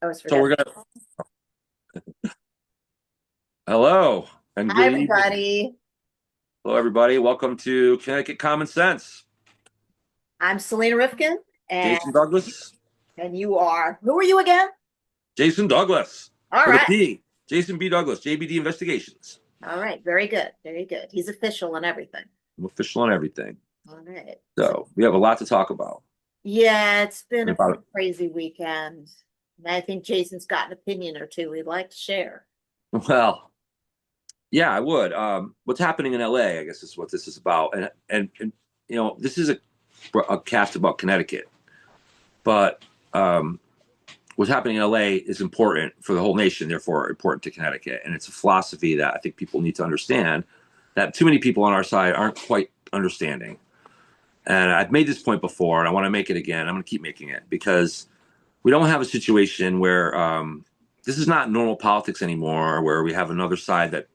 I always So forget. we're gonna hello and Hi, good evening. everybody. Hello, everybody. Welcome to Connecticut Common Sense. I'm Selena Rifkin, and Jason Douglas. you are. Who are you again? Jason Douglas All with a right. P. Jason B. Douglas, JBD Investigations. All right. Very good. Very good. He's official and everything. I'm official on everything. All right. So, So we have a lot to talk about. yeah, it's been a About pretty crazy weekend. And I think Jason's got an opinion or two he'd like to share. well, yeah, I would. What's happening in LA, I guess is what this is about. And this is a cast about Connecticut, but what's happening in LA is important for the whole nation, therefore important to Connecticut. And it's a philosophy that I think people need to understand that too many people on our side aren't quite understanding. And I've made this point before, and I want to make it again. I'm going to keep making it because we don't have a situation where this is not normal politics anymore, where we have another side that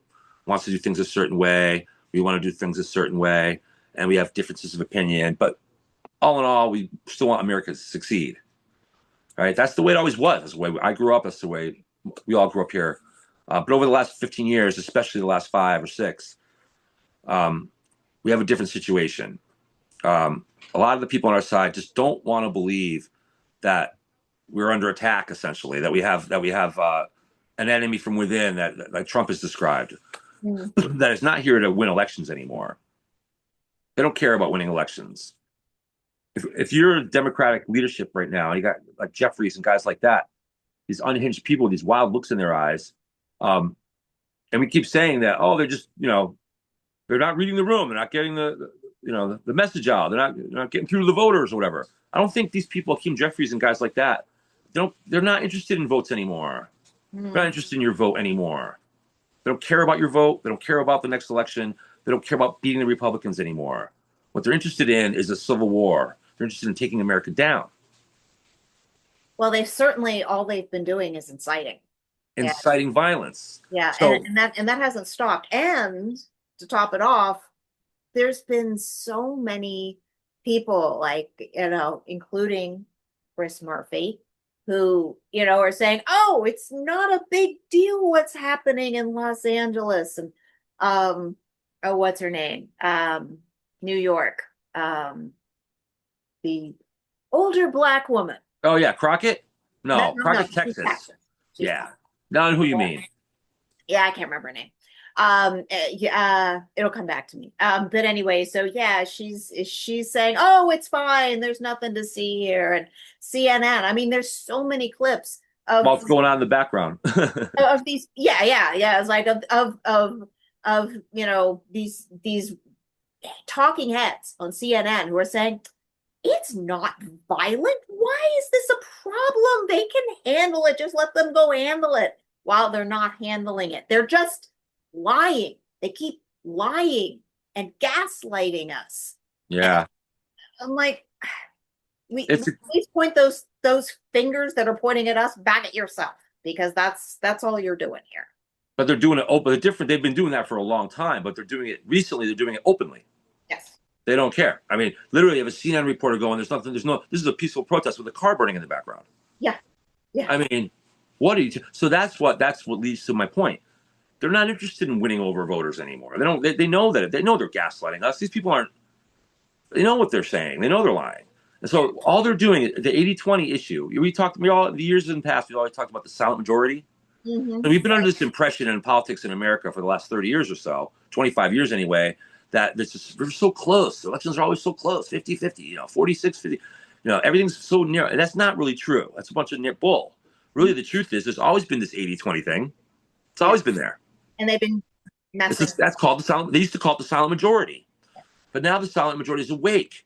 wants to do things a certain way. We want to do things a certain way, and we have differences of opinion. But all in all, we still want America to succeed. Right? That's the way it always was. That's the way I grew up. That's the way we all grew up here. But over the last 15 years, especially the last 5 or 6, um, we have a different situation. A lot of the people on our side just don't want to believe that we're under attack. Essentially, that we have an enemy from within that like Trump has described, Mm. that is not here to win elections anymore. They don't care about winning elections. If you're Democratic leadership right now, you got like Jeffries and guys like that, these unhinged people with these wild looks in their eyes. Um, and we keep saying that, oh, they're just, they're not reading the room. They're not getting the message out. They're not getting through to the voters or whatever. I don't think these people, Hakeem Jeffries and guys like that, they're not interested in votes anymore. They're not Mm. interested in your vote anymore. They don't care about your vote. They don't care about the next election. They don't care about beating the Republicans anymore. What they're interested in is a civil war. They're interested in taking America down, Well, they've certainly all they've been doing is inciting. Yeah. inciting violence. Yeah. And, So and that hasn't stopped. And to top it off, there's been so many people like including Chris Murphy who are saying, oh, it's not a big deal what's happening in Los Angeles and um oh, what's her name, New York, the older black woman. oh yeah, Crockett? No, No, no, no, Crockett's she's Texas. Texas. She's Yeah. Not who you mean. Yeah, I can't remember her name. Yeah, it'll come back to me. But anyway, so yeah, she's saying, "Oh, it's fine. There's nothing to see here." And CNN. I mean, there's so many clips of What's going on in the background? these. Yeah, yeah, yeah. It's like of these talking heads on CNN who are saying it's not violent. Why is this a problem? They can handle it. Just let them go handle it while they're not handling it. They're just lying. They keep lying and gaslighting us. And Yeah. I'm like, we It's please point those fingers that are pointing at us back at yourself because that's all you're doing here. but they're doing it open. They're different. They've been doing that for a long time, but they're doing it recently. They're doing it openly. Yes. They don't care. I mean, literally, you have a CNN reporter going, "There's nothing. There's no. This is a peaceful protest with a car burning in the background." Yeah. Yeah. I mean, what are you? So that's what leads to my point. They're not interested in winning over voters anymore. They don't. They know that. They know they're gaslighting us. These people aren't. They know what they're saying. They know they're lying. And so all they're doing, the 80-20 issue. We all the years in the past. We always talked about the silent majority. Mm-hmm. And we've been under this impression in politics in America for the last 30 years or so, 25 years anyway, that we're so close. Elections are always so close, 50-50, 46-50. Everything's so near. And that's not really true. That's a bunch of near bull. Really, the truth is there's always been this 80-20 thing. It's Yeah. always been there. And they've been messing. That's called the silent. They used to call it the silent majority. But now the silent majority is awake.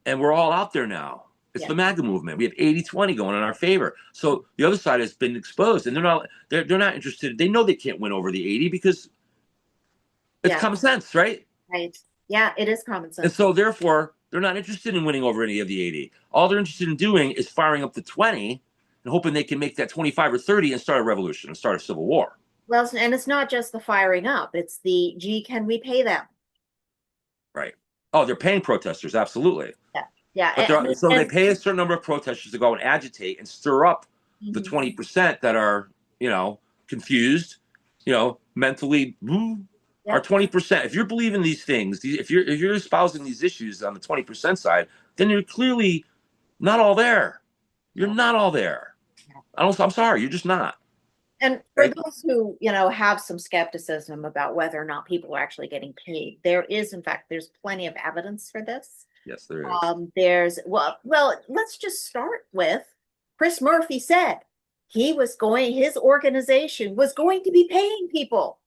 And we're all out there now. It's Yeah. the MAGA movement. We have 80-20 going in our favor. So the other side has been exposed, and they're not interested. They know they can't win over the 80 because it's Yeah. common sense, right? Right. Yeah, it is common And sense. so therefore, they're not interested in winning over any of the 80. All they're interested in doing is firing up the 20 and hoping they can make that 25 or 30 and start a revolution and start a civil war. Well, and it's not just the firing up, it's the gee, can we pay them? Right. Oh, they're paying protesters, absolutely. Yeah. Yeah. But so they pay a certain number of protesters to go and agitate and stir up the Mhm. 20% that are, confused, mentally are Yep. 20%. If you're believing these things, if you're espousing these issues on the 20% side, then you're clearly not all there. You're Yeah. not all there. Yeah. I'm sorry, you're just not. And for Okay? those who, have some skepticism about whether or not people are actually getting paid, in fact, there's plenty of evidence for this. Yes, there is. Let's just start with Chris Murphy said his organization was going to be paying people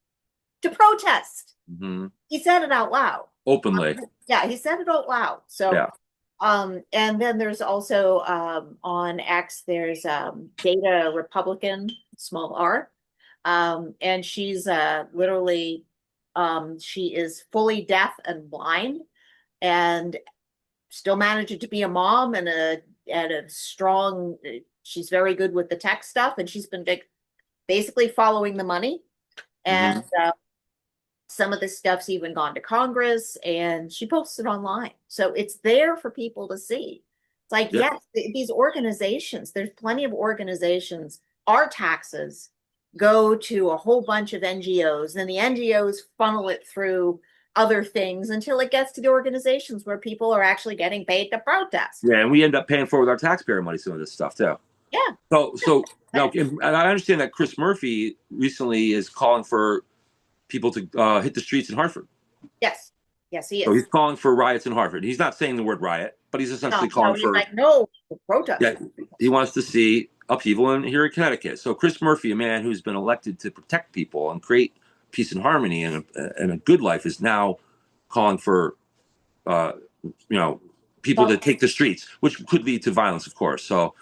to protest. Hmm. He said it out loud. Openly. Yeah, he said it out loud. So, Yeah. and then there's also on X, there's Data Republican, small r. And she's literally, she is fully deaf and blind and still managing to be a mom and a strong, she's very good with the tech stuff. And she's been basically following the money. And Hmm. some of this stuff's even gone to Congress and she posted online. So it's there for people to see. It's like, Yeah. yes, these organizations, there's plenty of organizations, our taxes go to a whole bunch of NGOs, and the NGOs funnel it through other things until it gets to the organizations where people are actually getting paid to protest. Yeah, and we end up paying for it with our taxpayer money some of this stuff too. Yeah. So now, and I understand that Chris Murphy recently is calling for people to hit the streets in Hartford. Yes. Yes, he So is. he's calling for riots in Hartford. He's not saying the word riot, but he's No, essentially no, calling he's for, like, no, protest. yeah, he wants to see upheaval here in Connecticut. So Chris Murphy, a man who's been elected to protect people and create peace and harmony and a good life, is now calling for, uh, you know, people to Well, take the streets, which could lead to violence, of course. So,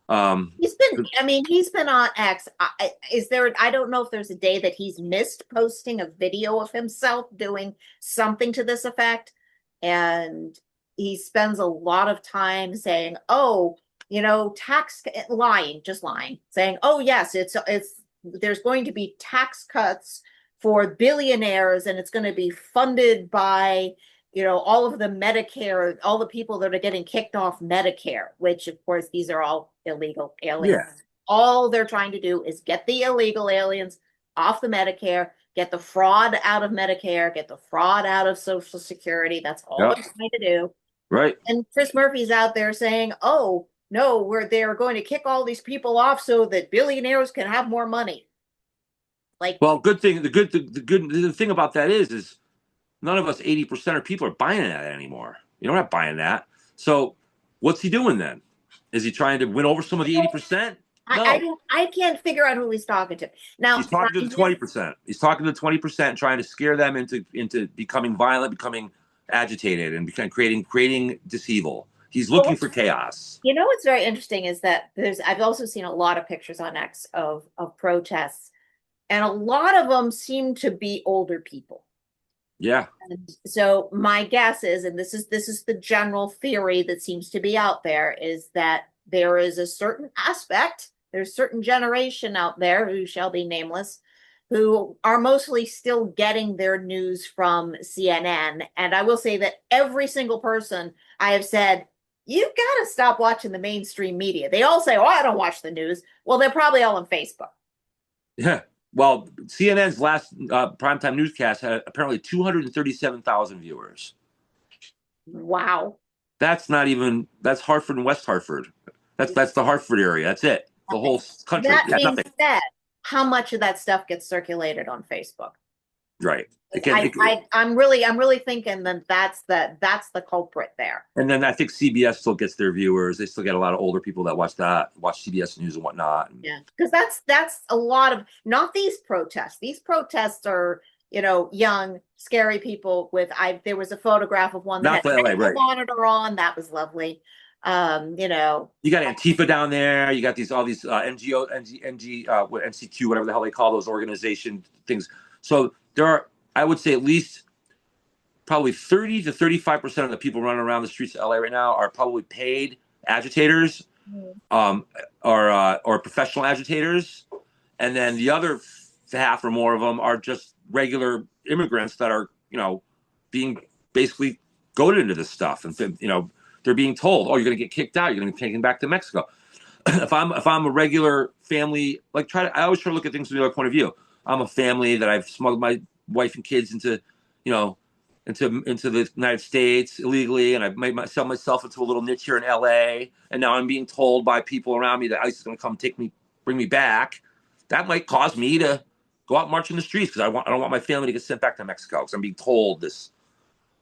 um, he's been on X. I don't know if there's a day that he's missed posting a video of himself doing something to this effect. And he spends a lot of time saying, oh, tax just lying, saying, oh, yes, there's going to be tax cuts for billionaires and it's going to be funded by all of the Medicare, all the people that are getting kicked off Medicare, which of course these are all illegal aliens. yeah, All they're trying to do is get the illegal aliens off the Medicare, get the fraud out of Medicare, get the fraud out of Social Security. That's all yep, they're trying to do. right. And Chris Murphy's out there saying, oh, no, they're going to kick all these people off so that billionaires can have more money. Like, Well, good thing. The thing about that is none of us 80% of people are buying that anymore. You're not buying that. So what's he doing then? Is he trying to win over some of the 80%? No. I can't figure out who he's talking to. Now, He's talking to the mind you, 20%. He's talking to the 20%, trying to scare them into becoming violent, becoming agitated, and creating dishevel. He's looking well, for chaos. what's very interesting is that I've also seen a lot of pictures on X of protests, and a lot of them seem to be older people. Yeah. And so my guess is, and this is the general theory that seems to be out there, is that there is a certain aspect, there's a certain generation out there who shall be nameless, who are mostly still getting their news from CNN. And I will say that every single person I have said, you've got to stop watching the mainstream media. They all say, oh, I don't watch the news. Well, they're probably all on Facebook. Yeah. Well, CNN's last primetime newscast had apparently 237,000 viewers. Wow. That's Hartford and West Hartford. That's the Hartford area. That's it. The whole country. That Yeah, being nothing. said, how much of that stuff gets circulated on Facebook? Right. I'm really thinking that that's the culprit there. And then I think CBS still gets their viewers. They still get a lot of older people that watch CBS News and whatnot. Yeah, because that's a lot of, not these protests. These protests are, young, scary people with, there was a photograph of one that Not had the a LA, right? monitor on. That was lovely. You got Antifa down there. You got all these NGO, NCQ, whatever the hell they call those organization things. So there are, I would say, at least probably 30 to 35% of the people running around the streets of LA right now are probably paid agitators, um, or professional agitators, and then the other half or more of them are just regular immigrants that are, being basically goaded into this stuff, and they're being told, "Oh, you're going to get kicked out. You're going to be taken back to Mexico." if I'm a regular family, like I always try to look at things from the other point of view. I'm a family that I've smuggled my wife and kids into, you know, into the United States illegally, and I've made myself into a little niche here in LA, and now I'm being told by people around me that ICE is going to come bring me back. That might cause me to go out and march in the streets because I don't want my family to get sent back to Mexico because I'm being told this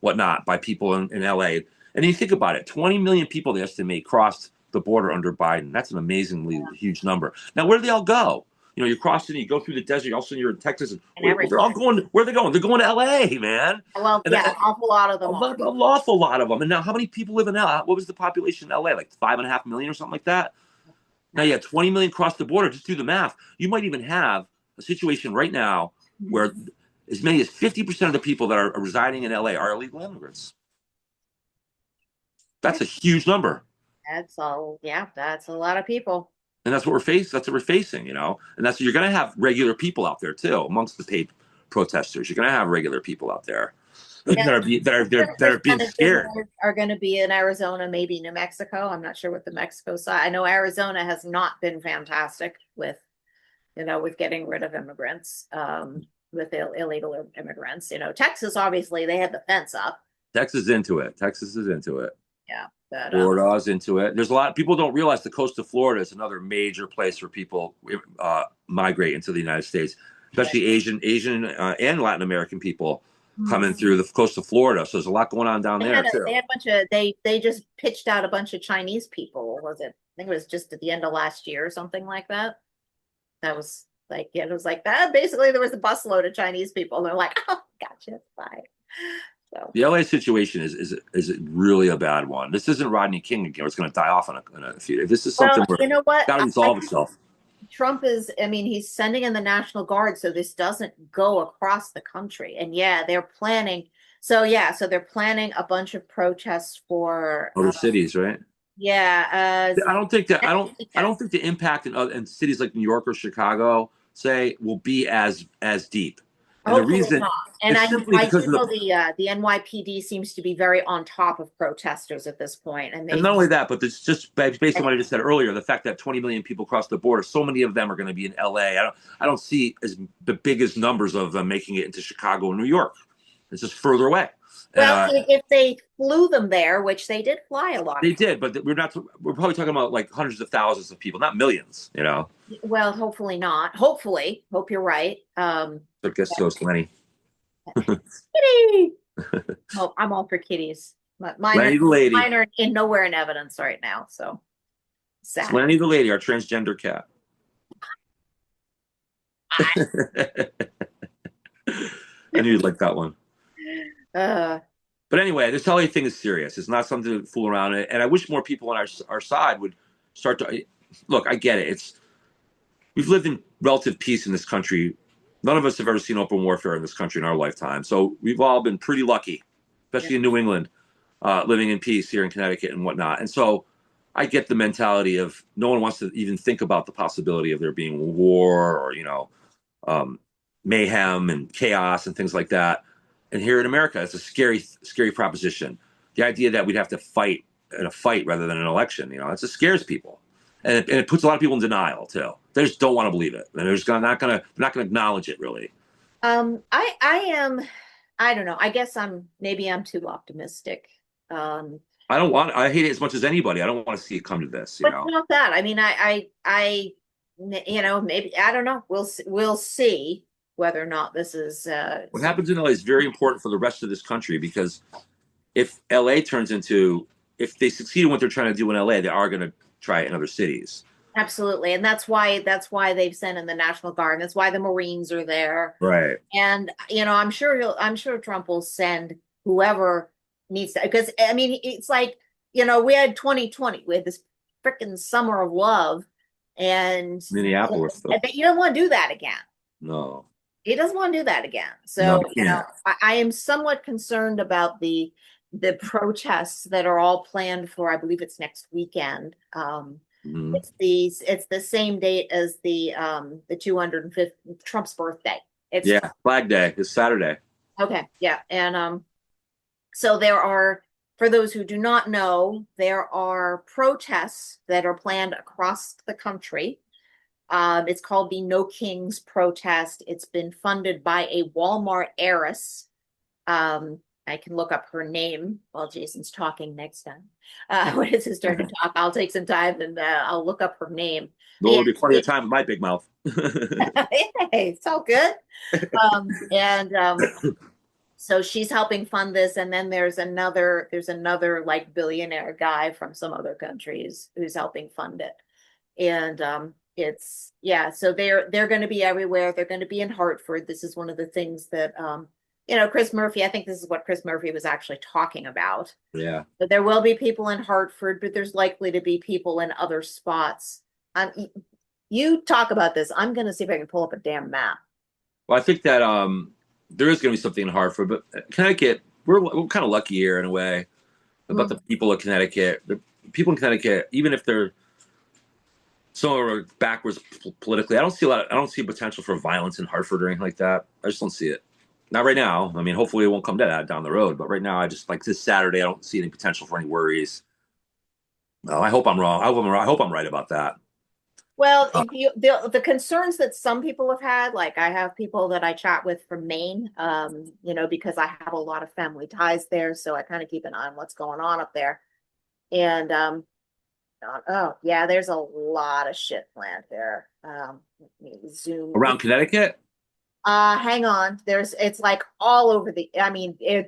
whatnot by people in LA. And you think about it, 20 million people they estimate crossed the border under Biden. That's an amazingly huge number. Now, where do they all go? You're crossing, you go through the desert, all of a sudden you're in Texas, and and they're all everything. going, where are they going? They're going to LA, man. Well, And yeah, an awful lot of them are. an awful lot of them. And now, how many people live in LA? What was the population in LA? Like 5.5 million or something like that? Now, yeah, 20 million cross the border. Just do the math. You might even have a situation right now where as many as 50% of the people that are residing in LA are illegal immigrants. That's a huge number. That's all. Yeah, that's a lot of people. And that's what we're facing. That's what we're facing, And that's you're going to have regular people out there too, amongst the paid protesters. You're going to have regular people out there that Yeah, are being scared. are going to be in Arizona, maybe New Mexico. I'm not sure what the Mexico side. I know Arizona has not been fantastic with, with getting rid of immigrants, with illegal immigrants. Texas, obviously, they had the fence up. Texas is into it. Texas is into it. Yeah, but Florida's into it. There's a lot of people don't realize the coast of Florida is another major place where people migrate into the United States, especially Asian and Latin American people coming through the coast of Florida. So there's a lot going on down there too. They had a bunch of they just pitched out a bunch of Chinese people. Was it? I think it was just at the end of last year or something like that. That was like, yeah, it was like that. Basically, there was a busload of Chinese people. And they're like, oh, gotcha, bye. So the LA situation is really a bad one. This isn't Rodney King again. It's going to die off in a few days. This is something where you know what? It's got to resolve itself. Trump is, I mean, he's sending in the National Guard so this doesn't go across the country. And yeah, they're planning. So yeah, so they're planning a bunch of protests for Other cities, right? Yeah, I don't think the impact in cities like New York or Chicago, say, will be as deep. And the hopefully reason not. And is I simply because do of know the NYPD seems to be very on top of protesters at this point, and not only that, but it's just based on what I just said earlier, the fact that 20 million people cross the border, so many of them are going to be in LA. I don't see as the biggest numbers of them making it into Chicago and New York. It's just further away. Well, if they flew them there, which they did fly a lot They of did, but we're probably talking about like hundreds of thousands of people, not millions. Well, hopefully not. Hopefully, hope you're right. So I guess so, Lenny. Kitty. Oh, I'm all for kitties. Lenny the lady. Mine are in nowhere in evidence right now. So sad. Lenny the lady, our transgender cat. I knew you'd like that one. But anyway, this LA thing is serious. It's not something to fool around. And I wish more people on our side would start to look. I get it. We've lived in relative peace in this country. None of us have ever seen open warfare in this country in our lifetime. So we've all been pretty lucky, especially in New England, living in peace here in Connecticut and whatnot. And so I get the mentality of no one wants to even think about the possibility of there being war or mayhem and chaos and things like that. And here in America, it's a scary, scary proposition. The idea that we'd have to fight in a fight rather than an election, it just scares people, and it puts a lot of people in denial too. They just don't want to believe it, and they're just not gonna acknowledge it really. I don't know. I guess maybe I'm too optimistic. I hate it as much as anybody. I don't want to see it come to this. But not that. I mean, maybe I don't know. We'll see whether or not this is what happens in LA is very important for the rest of this country, because if LA if they succeed in what they're trying to do in LA, they are going to try it in other cities. Absolutely. And that's why they've sent in the National Guard. That's why the Marines are there. Right. And I'm sure Trump will send whoever needs to, because I mean, it's like, we had 2020, we had this freaking summer of love, and Minneapolis. But you don't want to do that again. No. He doesn't want to do that again. So, I am somewhat concerned about the protests that are all planned for, I believe it's next weekend. It's the same date as the 205th Trump's birthday. Flag Day is Saturday. Okay, yeah. And so there are for those who do not know, there are protests that are planned across the country. It's called the No Kings protest. It's been funded by a Walmart heiress. I can look up her name while Jason's talking next time. When it's his turn to talk, I'll take some time and I'll look up her name. There And will be plenty of time with my big mouth. hey, it's all good. And so she's helping fund this, and then there's another like billionaire guy from some other countries who's helping fund it. And it's yeah, so they're going to be everywhere. They're going to be in Hartford. This is one of the things that Chris Murphy, I think this is what Chris Murphy was actually talking about. Yeah. But there will be people in Hartford, but there's likely to be people in other spots. You talk about this. I'm going to see if I can pull up a damn map. Well, I think that there is going to be something in Hartford, but Connecticut, we're kind of lucky here in a way about the people of Connecticut. The people in Connecticut, even if they're some are backwards politically, I don't see potential for violence in Hartford or anything like that. I just don't see it. Not right now. I mean, hopefully it won't come to that down the road. But right now, I just like this Saturday, I don't see any potential for any worries. No, I hope I'm wrong. I hope I'm right about that. Well, the concerns that some people have had, like I have people that I chat with from Maine, because I have a lot of family ties there, so I kind of keep an eye on what's going on up there. And oh yeah, there's a lot of shit planned there. Let me zoom. Around Connecticut? Hang on. It's like all over I mean, I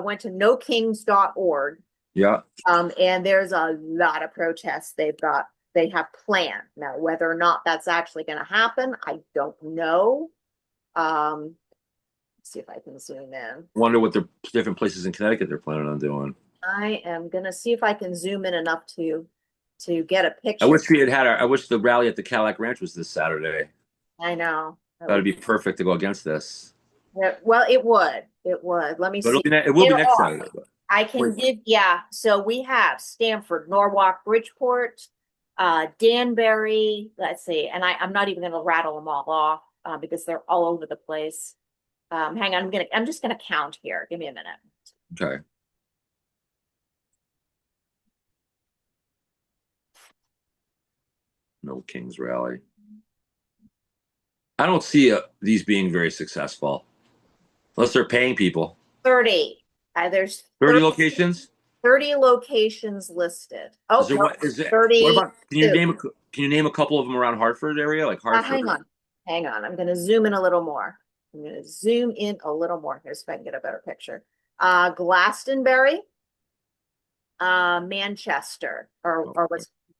went to nokings.org. Yeah. And there's a lot of protests they have planned. Now, whether or not that's actually going to happen, I don't know. Let's see if I can zoom in. Wonder what the different places in Connecticut they're planning on doing. I am going to see if I can zoom in enough to get a picture. I wish the rally at the Cadillac Ranch was this Saturday. I know. That would be perfect to go against this. Yeah, well, it would. It would. Let me But see. it will be next Saturday. I can give, yeah. So we have Stamford, Norwalk, Bridgeport, Danbury. Let's see. And I'm not even going to rattle them all off because they're all over the place. Hang on. I'm just going to count here. Give me a minute. Okay. No Kings rally. I don't see these being very successful unless they're paying people. 30. There's 30 locations. 30 locations listed. Oh, is there, no, is it, 30. What about? Can you name a couple of them around Hartford area, like Hartford? Hang on. I'm going to zoom in a little more. I'm going to zoom in a little more. Here's if I can get a better picture. Glastonbury, Manchester, or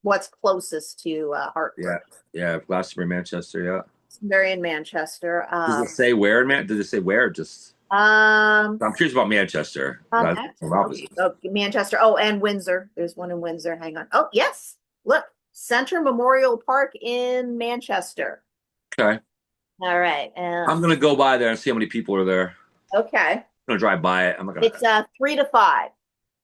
what's closest to Hartford. Yeah, Glastonbury, Manchester. Yeah. Glastonbury in Manchester. Does it say where in Man? Does it say where? Just. I'm curious about Manchester. Manchester. Oh, and Windsor. There's one in Windsor. Hang on. Oh, yes. Look, Center Memorial Park in Manchester. Okay. All right. I'm gonna go by there and see how many people are there. Okay. I'm gonna drive by it. It's 3 to 5.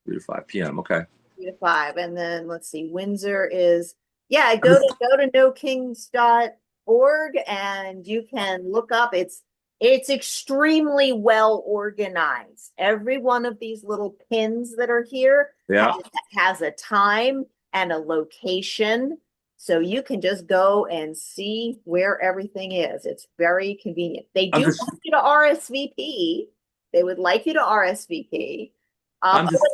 3 to 5 p.m. Okay. 3 to 5, and then let's see. Windsor is go to nokings.org and you can look up. It's extremely well organized. Every one of these little pins that are here has a time and a location. So you can just go and see where everything is. It's very convenient. They do want you to RSVP. They would like you to RSVP.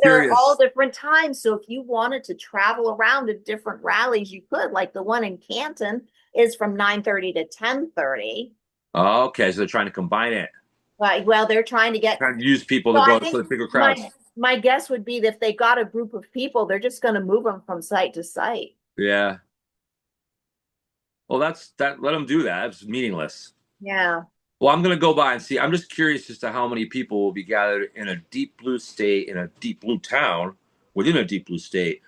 They're all different times. So if you wanted to travel around to different rallies, you could. Like the one in Canton is from 9:30 to 10:30. Oh, okay, so they're trying to combine it. Well, they're trying to use people to go to the bigger crowds. My guess would be that if they got a group of people, they're just going to move them from site to site. Yeah. Well, that's that. Let them do that. It's meaningless. Yeah. Well, I'm going to go by and see. I'm just curious as to how many people will be gathered in a deep blue state, in a deep blue town, within a deep blue state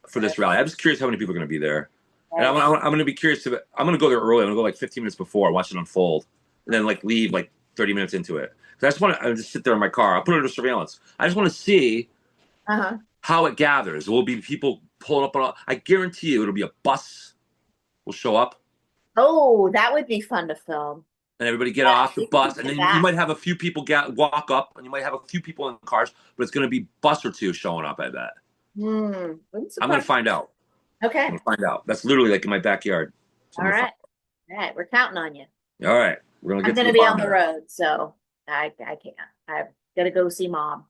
for this rally. I'm just curious how many people are going to be there. And I'm going to be curious. I'm going to go there early. I'm going to go like 15 minutes before, watch it unfold, and then like leave like 30 minutes into it. Because I just sit there in my car. I'll put it under surveillance. I just want to see how it gathers. There will be people pulling up. I guarantee you it'll be a bus will show up. Oh, that would be fun to film. and everybody get off the You can bus, and get then you that. might have a few people walk up, and you might have a few people in cars, but it's going to be bus or two showing up. I bet. Wouldn't I'm going to surprise find out. Okay. I'm going to find out. That's literally like in my backyard. So All I'm going to right. find. All right. We're counting on you. All right, we're going to I'm get to going the to be on bottom the of it. road, so I can't. I've got to go see mom.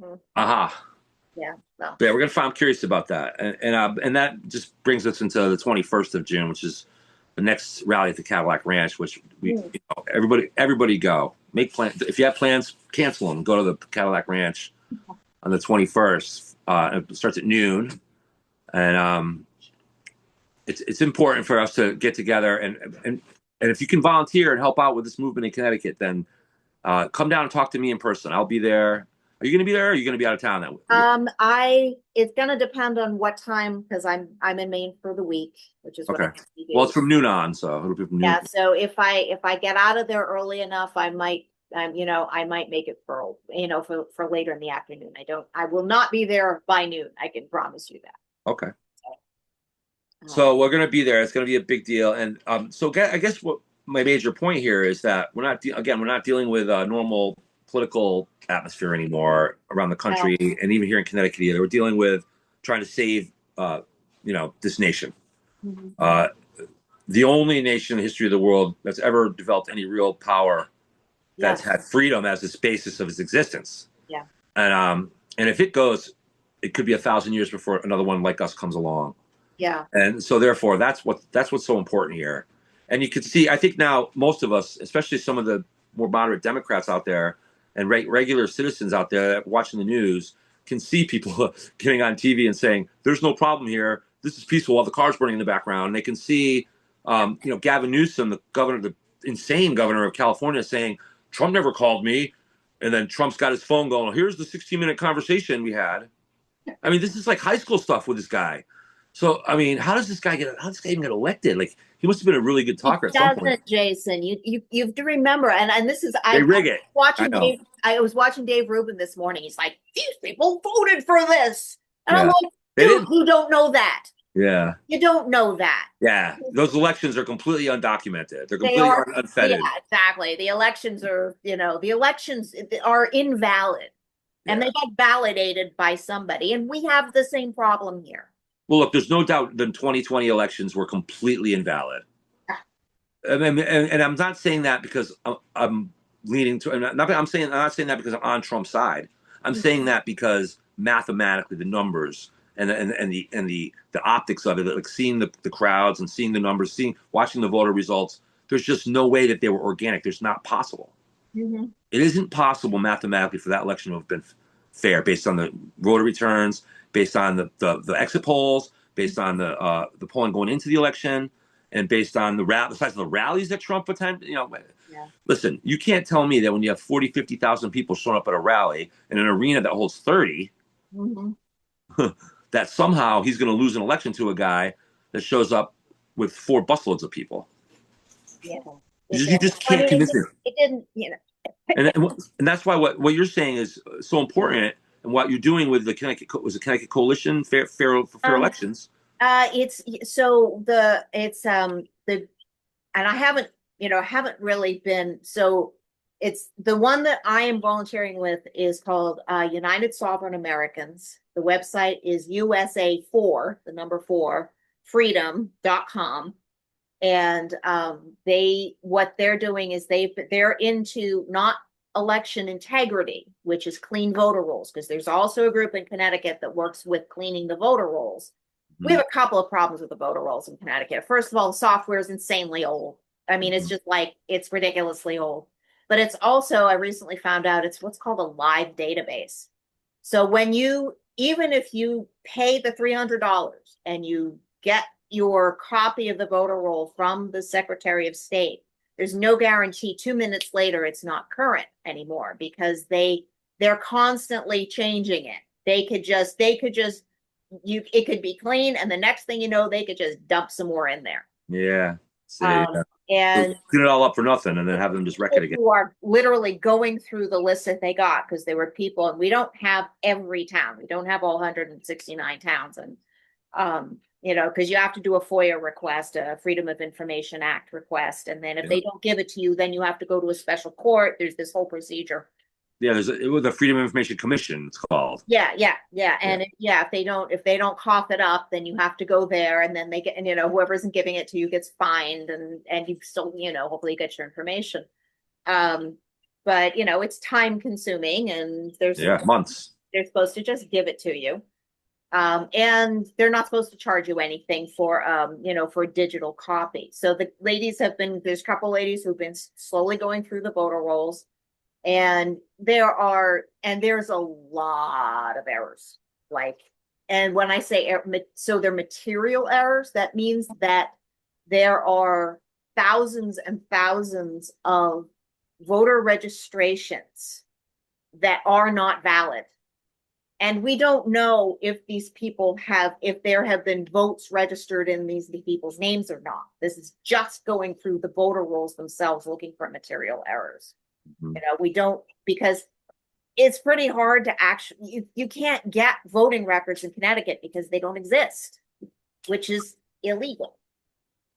Mhm. Aha. Yeah. So. Yeah, we're gonna find. I'm curious about that, and that just brings us into the 21st of June, which is the next rally at the Cadillac Ranch. Which Mm. everybody go make plans. If you have plans, cancel them. Go to the Cadillac Ranch on the 21st. It starts at noon, and it's important for us to get together and if you can volunteer and help out with this movement in Connecticut, then come down and talk to me in person. I'll be there. Are you going to be there? Or are you going to be out of town that week? It's gonna depend on what time because I'm in Maine for the week, which is what I Okay. usually Well, do. it's from noon on, so it'll be from noon. Yeah, so if I get out of there early enough, I might make it for later in the afternoon. I will not be there by noon. I can promise you that. Okay. Um, So we're going to be there. It's going to be a big deal. And I guess what my major point here is that we're not dealing with a normal political atmosphere anymore around the no. country, and even here in Connecticut either. We're dealing with trying to save, this nation. Mhm. Uh, the only nation in the history of the world that's ever developed any real power that's Yes. had freedom as its basis of its existence. Yeah. And if it goes, it could be 1,000 years before another one like us comes along. Yeah. And so therefore that's what's so important here. And you could see, I think now most of us, especially some of the more moderate Democrats out there and regular citizens out there watching the news, can see people getting on TV and saying there's no problem here, this is peaceful while the car's burning in the background. And they can see Gavin Newsom, the insane governor of California, saying Trump never called me. And then Trump's got his phone going, here's the 16-minute conversation we had. I mean, this is like high school stuff with this guy. So, I mean, how does this guy even get elected? Like, he must have been a really good He talker at some point. doesn't, Jason. You have to remember, and this is They rig it. I watching know. Dave. I was watching Dave Rubin this morning. He's like, these people voted for this, and I'm Yeah. like, They dude, didn't. you don't know that. Yeah. You don't know that. Yeah. Those elections are completely undocumented. They're They completely are, yeah, unfettered. exactly. The elections are invalid and they Yeah. get validated by somebody. And we have the same problem here. Well, look, there's no doubt the 2020 elections were completely invalid. And I'm not saying that because I'm leaning to. I'm not saying that because I'm on Trump's side. I'm saying that because mathematically the numbers and the optics of it, like seeing the crowds and seeing the numbers, watching the voter results. There's just no way that they were organic. There's not possible. Mm-hmm. It isn't possible mathematically for that election to have been fair based on the voter returns, based on the exit polls, based on the polling going into the election, and based on the size of the rallies that Trump attended. Yeah. Listen, you can't tell me that when you have 40, 50,000 people showing up at a rally in an arena that holds 30, Mm-hmm. that somehow he's going to lose an election to a guy that shows up with four busloads of people. Yeah. You just I can't mean, convince me. it didn't, And that's why what you're saying is so important, and what you're doing with the Connecticut Coalition, fair um, elections. it's so the it's the and I haven't really been so it's the one that I am volunteering with is called United Sovereign Americans. The website is USA4, the number 4, freedom.com. And what they're doing is they're into not election integrity, which is clean voter rolls, because there's also a group in Connecticut that works with cleaning the voter rolls. We Mm-hmm. have a couple of problems with the voter rolls in Connecticut. First of all, the software is insanely old. I mean, it's just like it's ridiculously old. But it's also, I recently found out, it's what's called a live database. So even if you pay the $300 and you get your copy of the voter roll from the Secretary of State, there's no guarantee 2 minutes later it's not current anymore because they're constantly changing it. It could be clean, and the next thing you know, they could just dump some more in there. Yeah. Say, Um, and clean it all up for nothing, and then have them just wreck it again. who are literally going through the list that they got because there were people, and we don't have every town. We don't have all 169 towns, and Because you have to do a FOIA request, a Freedom of Information Act request, and then if Yeah. they don't give it to you, then you have to go to a special court. There's this whole procedure. Yeah, it was the Freedom of Information Commission, it's called. Yeah, Yeah. and if they don't cough it up, then you have to go there, and then they get, and whoever isn't giving it to you gets fined, and you still, hopefully get your information. But it's time consuming, and Yeah, months. they're supposed to just give it to you. And they're not supposed to charge you anything for a digital copy. So there's a couple ladies who've been slowly going through the voter rolls, and there's a lot of errors. And when I say so they're material errors, that means that there are thousands and thousands of voter registrations that are not valid. And we don't know if there have been votes registered in these people's names or not. This is just going through the voter rolls themselves, looking for material errors. Mm-hmm. We don't, because it's pretty hard to actually, you can't get voting records in Connecticut because they don't exist, which is illegal.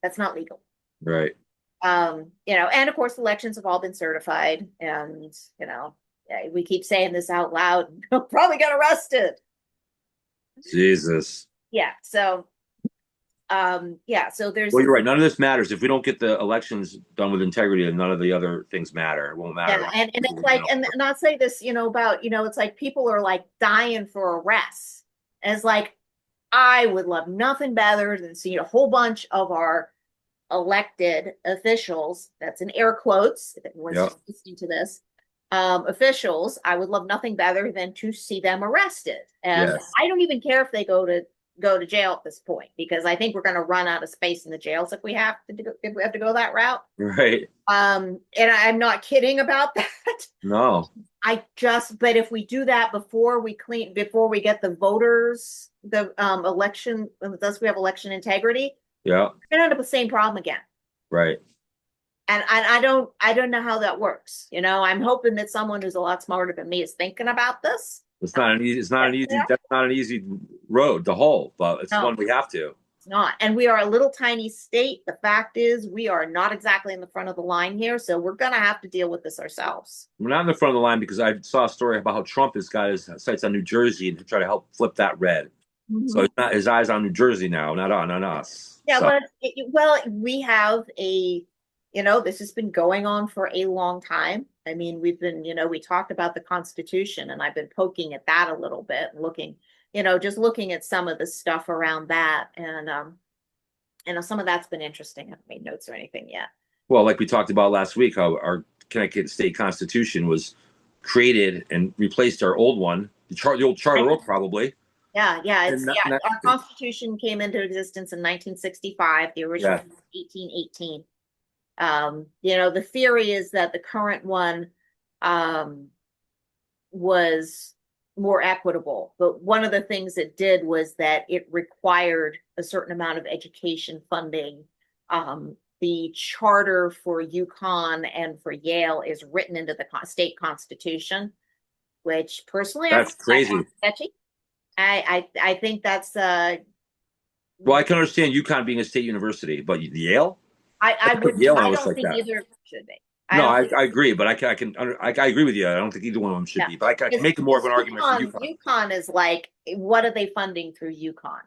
That's not legal. Right. And of course, elections have all been certified, and, we keep saying this out loud, probably got arrested. Jesus. Yeah. So, so there's. Well, you're right. None of this matters if we don't get the elections done with integrity, and none of the other things matter. It won't matter. Yeah, and it's like, and I'll say this, about, it's like people are like dying for arrests. And it's like, I would love nothing better than see a whole bunch of our elected officials, that's in air quotes, if anyone's listening to this, officials, I would love nothing better than to see them arrested. And yes. I don't even care if they go to jail at this point, because I think we're going to run out of space in the jails if we have to go that route. Right. And I'm not kidding about that. No. But if we do that before we get the voters, the election, unless we have election integrity, yeah, we're going to end up with the same problem again. Right. And I don't know how that works. I'm hoping that someone who's a lot smarter than me is thinking about this. That's not an easy road to hoe, but it's one we have to. It's not. And we are a little tiny state. The fact is, we are not exactly in the front of the line here. So we're going to have to deal with this ourselves. We're not in the front of the line because I saw a story about how Trump has got his sights on New Jersey and to try to help flip that red. Mm-hmm. So it's not his eyes on New Jersey now, not on us. Yeah, but we have this has been going on for a long time. I mean, we've been, we talked about the Constitution, and I've been poking at that a little bit, looking at some of the stuff around that. And some of that's been interesting. I haven't made notes or anything yet. Well, like we talked about last week, how our Connecticut state constitution was created and replaced our old one, the old charter oak, probably. Yeah. Our Constitution came into existence in 1965. The original was 1818. The theory is that the current one was more equitable, but one of the things it did was that it required a certain amount of education funding. The charter for UConn and for Yale is written into the state constitution, which personally, that's crazy. Sketchy. I think that's well, I can understand UConn being a state university, but Yale? I don't think that. either should be. I agree, but I agree with you. I don't think either one of them should be. But I can make more of an argument for UConn. UConn is like, what are they funding through UConn?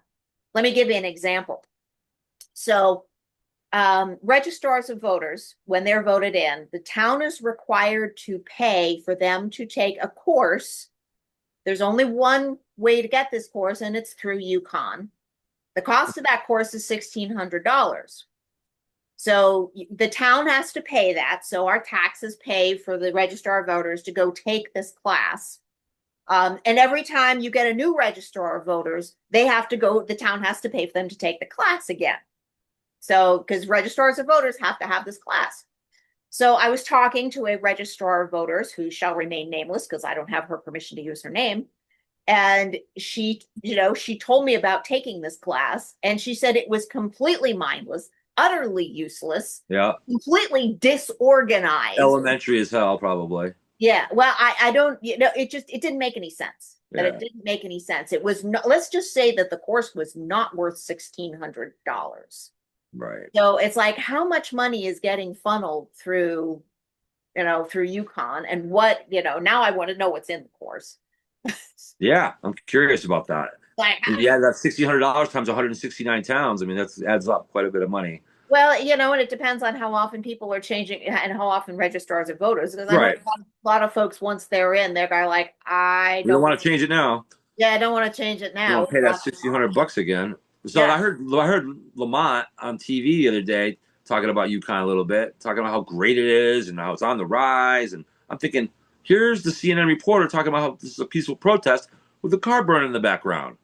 Let me give you an example. So, registrars of voters, when they're voted in, the town is required to pay for them to take a course. There's only one way to get this course, and it's through UConn. The cost of that course is $1,600. So the town has to pay that. So our taxes pay for the registrar of voters to go take this class. And every time you get a new registrar of voters, the town has to pay for them to take the class again. So, because registrars of voters have to have this class. So I was talking to a registrar of voters who shall remain nameless because I don't have her permission to use her name. And she told me about taking this class, and she said it was completely mindless, utterly useless, completely disorganized. Elementary as hell, probably. Yeah. Well, I don't, it didn't make any sense. that it Yeah, didn't make any sense. It was no, let's just say that the course was not worth $1,600. right. So it's like how much money is getting funneled through, through UConn and what, now I want to know what's in the course. Yeah, I'm curious about that. Like, Yeah, that's $1,600 times 169 towns. I mean, that's adds up quite a bit of money. well, and it depends on how often people are changing and how often registrars are voters. Because I know Right. a lot of folks, once they're in, they're like, I We don't don't, want to change it now. yeah, I don't want to change it We now. don't pay that $1,600 again. So Yeah. I heard Lamont on TV the other day talking about UConn a little bit, talking about how great it is and how it's on the rise. And I'm thinking, here's the CNN reporter talking about how this is a peaceful protest with a car burning in the background.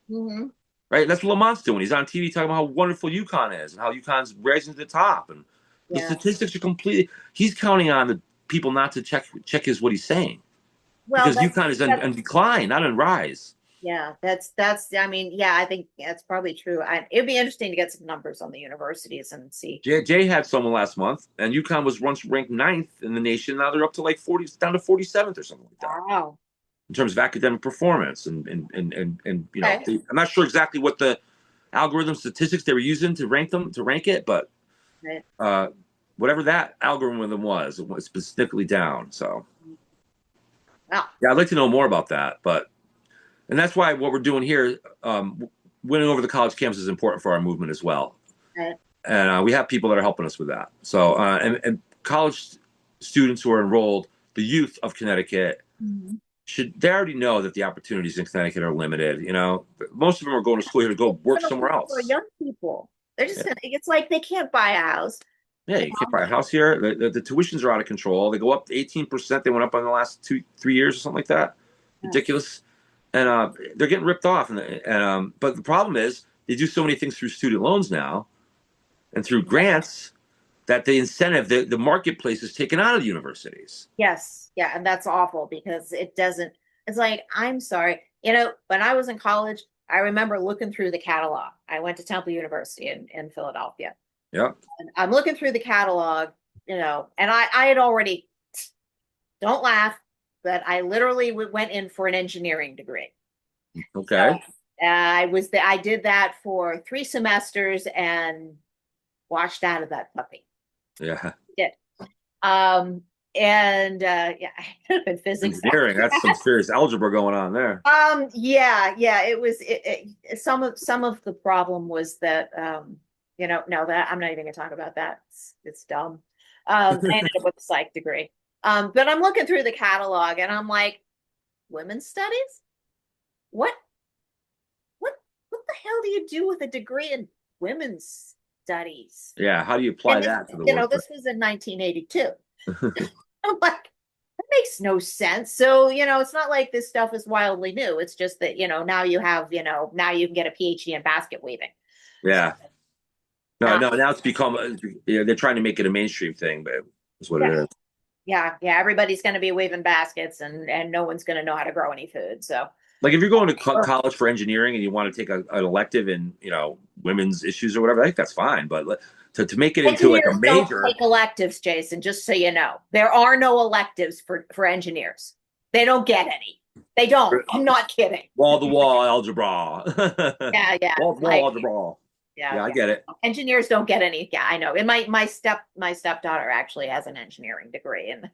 Hmm. Right? That's what Lamont's doing. He's on TV talking about how wonderful UConn is and how UConn's rising to the top. And the Yeah. statistics are completely. He's counting on the people not to check his what he's saying Well, because UConn is on decline, not on rise. yeah, I mean, yeah, I think that's probably true. It'd be interesting to get some numbers on the universities and see. Jay had someone last month, and UConn was once ranked ninth in the nation. Now they're up to like 40, down to 47th or something like that Wow. in terms of academic performance. And Okay. I'm not sure exactly what the algorithm statistics they were using to rank it, but Right. uh, whatever that algorithm was, it was specifically down. So Wow. yeah, I'd like to know more about that. And that's why what we're doing here, winning over the college campus is important for our movement as well. Right. And we have people that are helping us with that. So and college students who are enrolled, the youth of Connecticut Mhm. they already know that the opportunities in Connecticut are limited. Most of them are going to school here to go work Gonna somewhere look for else. young people. They're just Yeah. gonna, it's like they can't buy a house. Yeah, You you can't buy a house here. The tuitions are out of control. They go up 18%. They went up in the last 2-3 years or something like that. know? Ridiculous. And they're getting ripped off. But the problem is they do so many things through student loans now and through grants that the incentive, the marketplace is taken out of the universities. Yes. Yeah. And that's awful because it doesn't, it's like, I'm sorry. When I was in college, I remember looking through the catalog. I went to Temple University in Philadelphia. Yeah. And I'm looking through the catalog, and I had already, don't laugh, but I literally went in for an engineering degree. So Okay. I did that for 3 semesters and washed out of that puppy. Yeah. Did. Um, and yeah, I had been physics. Engineering, that's some serious algebra going on there. Yeah, it was some of the problem was that no, that I'm not even gonna talk about that. It's dumb. I ended up with a psych degree. But I'm looking through the catalog and I'm like, women's studies? What what what the hell do you do with a degree in women's studies? Yeah. How do you apply And this, that to the workplace? this was in 1982. I'm like, that makes no sense. So, it's not like this stuff is wildly new. It's just that, now you have, now you can get a PhD in basket weaving. So, Yeah. No, uh, no. Now it's become. They're trying to make it a mainstream thing, but it's what it yeah, is. yeah. Everybody's going to be weaving baskets and no one's going to know how to grow any food. So, Like if you're going to or college for engineering and you want to take an elective in women's issues or whatever, I think that's fine. But to make it into like a engineers don't major, take electives, Jason, just so you know. There are no electives for engineers. They don't get any. They don't. I'm not kidding. wall to wall algebra, Yeah, yeah. wall to wall Like, algebra. yeah, Yeah, I yeah. get it. Engineers don't get any. Yeah, I know. And my stepdaughter actually has an engineering degree, and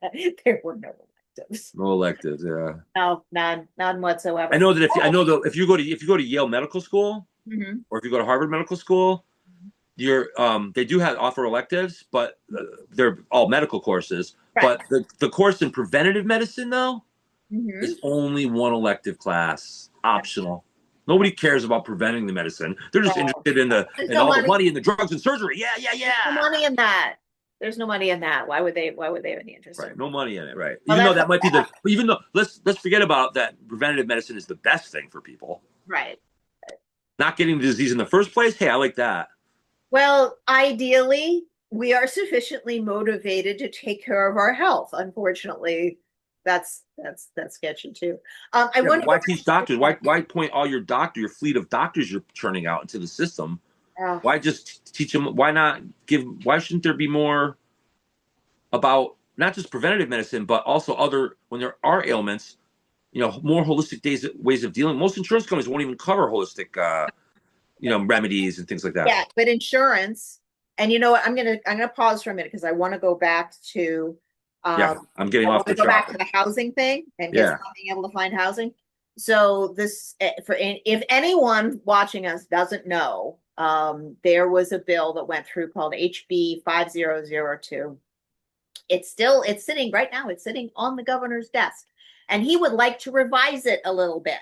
there were no electives. No electives. Yeah, No, none I whatsoever. know that I Oh. know that if you go to Yale Medical School Hmm. or if you go to Harvard Medical School, they do have offer electives, but they're all medical courses. Right. But the course in preventative medicine though Hmm. is only one elective class, optional. Nobody cares about preventing the medicine. They're just No, interested in the there's in no all the money. money and the drugs and surgery. Yeah, yeah, No yeah. money in that. There's no money in that. Why would they have any interest in Right. it? No money in it. Right. Well, Even though that's that might be even though let's forget about that. Preventative medicine is the best thing for people. right. Not getting the disease in the first place. Hey, I like that. Well, ideally, we are sufficiently motivated to take care of our health. Unfortunately, that's sketchy too. I Yeah, but wonder why teach doctors? Why point all your fleet of doctors you're churning out into the system? uh, Why just teach them? Why not give? Why shouldn't there be more about not just preventative medicine, but also other when there are ailments? more holistic ways of dealing. Most insurance companies won't even cover holistic, remedies and things like that. Yeah, but insurance, and you know what? I'm gonna pause for a minute because I want to go back to Yeah, um I'm getting I off want to the go back to topic. the housing thing and get Yeah, not being able to find housing. So this for if anyone watching us doesn't know, there was a bill that went through called HB 5002. It's sitting right now, it's sitting on the governor's desk, and he would like to revise it a little bit,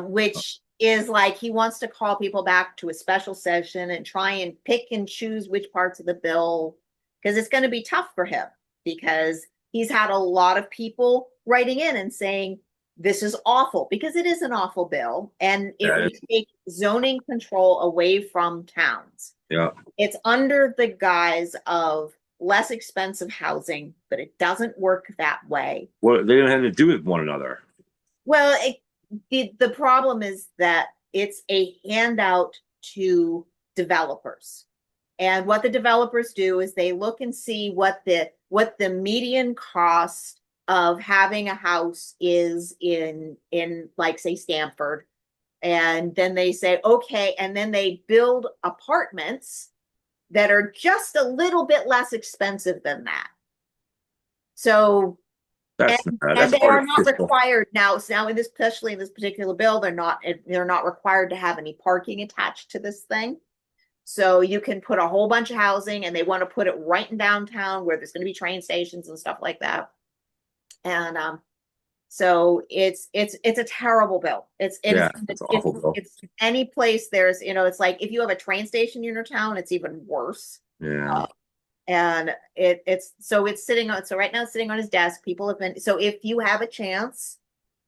which is like he wants to call people back to a special session and try and pick and choose which parts of the bill, because it's going to be tough for him because he's had a lot of people writing in and saying this is awful, because it is an awful bill and it yeah, would take zoning control away from towns. yeah. It's under the guise of less expensive housing, but it doesn't work that way. What they don't have to do with one another. Well, the problem is that it's a handout to developers. And what the developers do is they look and see what the median cost of having a house is in like say Stanford. And then they say, okay, and then they build apartments that are just a little bit less expensive than that. So and That's they are not artificial. required now in this, especially in this particular bill, they're not required to have any parking attached to this thing. So you can put a whole bunch of housing, and they want to put it right in downtown where there's going to be train stations and stuff like that. And so it's a terrible bill. Yeah, it's awful, Bill. It's any place there's, it's like if you have a train station in your town, it's even worse. Yeah, And it's sitting on, so right now it's sitting on his desk. People have been, so if you have a chance,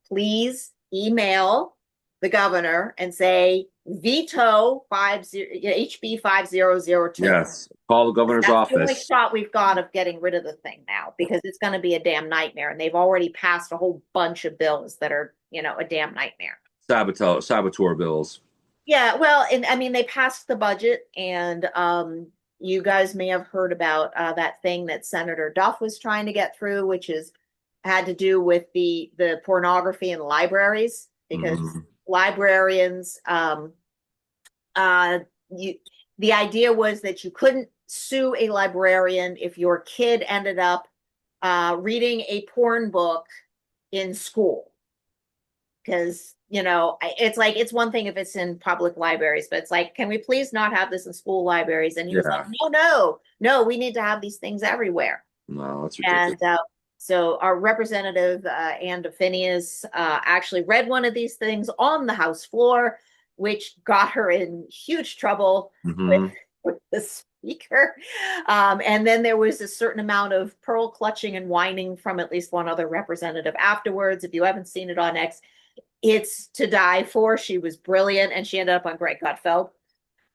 please email the governor and say veto HB 5002. yes. Call the governor's That's the only office. shot we've got of getting rid of the thing now, because it's going to be a damn nightmare. And they've already passed a whole bunch of bills that are, a damn nightmare. Saboteur bills. Yeah, well, and I mean, they passed the budget, and you guys may have heard about that thing that Senator Duff was trying to get through, which is had to do with the pornography in libraries, because Mhm. librarians, uh, you the idea was that you couldn't sue a librarian if your kid ended up reading a porn book in school, because it's like it's one thing if it's in public libraries, but it's like, can we please not have this in school libraries? And he was like, Yeah. no, we need to have these things everywhere. No, that's ridiculous. And so our representative Ann Phineas actually read one of these things on the House floor, which got her in huge trouble with, Hmm. with the speaker. And then there was a certain amount of pearl clutching and whining from at least one other representative afterwards. If you haven't seen it on X, it's to die for. She was brilliant, and she ended up on Greg Gutfeld.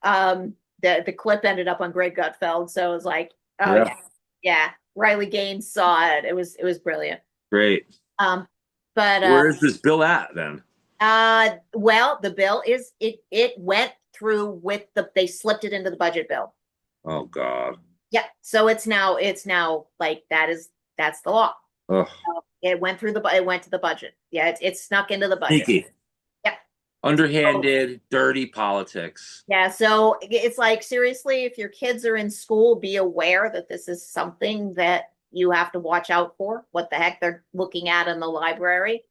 The clip ended up on Greg Gutfeld, so it was like, oh Yeah, yeah, yeah. Riley Gaines saw it. It was brilliant. great. Um, but Where is this bill at then? well, the bill it went through with they slipped it into the budget bill. Oh God. Yeah, so it's now like that's the law. Ugh. It went to the budget. Yeah, it's snuck into the budget. Sneaky. Yeah. So, Underhanded, dirty politics. yeah, so it's like, seriously, if your kids are in school, be aware that this is something that you have to watch out for. What the heck they're looking at in the library.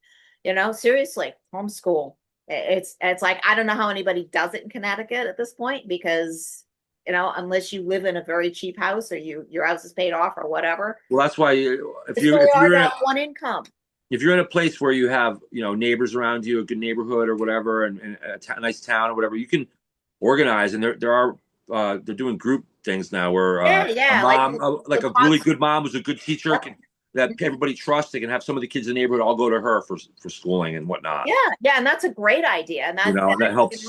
Seriously, homeschool. It's like, I don't know how anybody does it in Connecticut at this point, because unless you live in a very cheap house, or your house is paid off or whatever, Well, that's why it's very hard to have one income. if you're in a place where you have neighbors around you, a good neighborhood or whatever, and a nice town or whatever, you can organize. And there are they're doing group things now where Yeah, a yeah, like mom, like the a really pods. good mom who's a good teacher, that everybody trusts. They can have some of the kids in the neighborhood all go to her for schooling and whatnot. Yeah, yeah, and that's a great idea, and And that helps.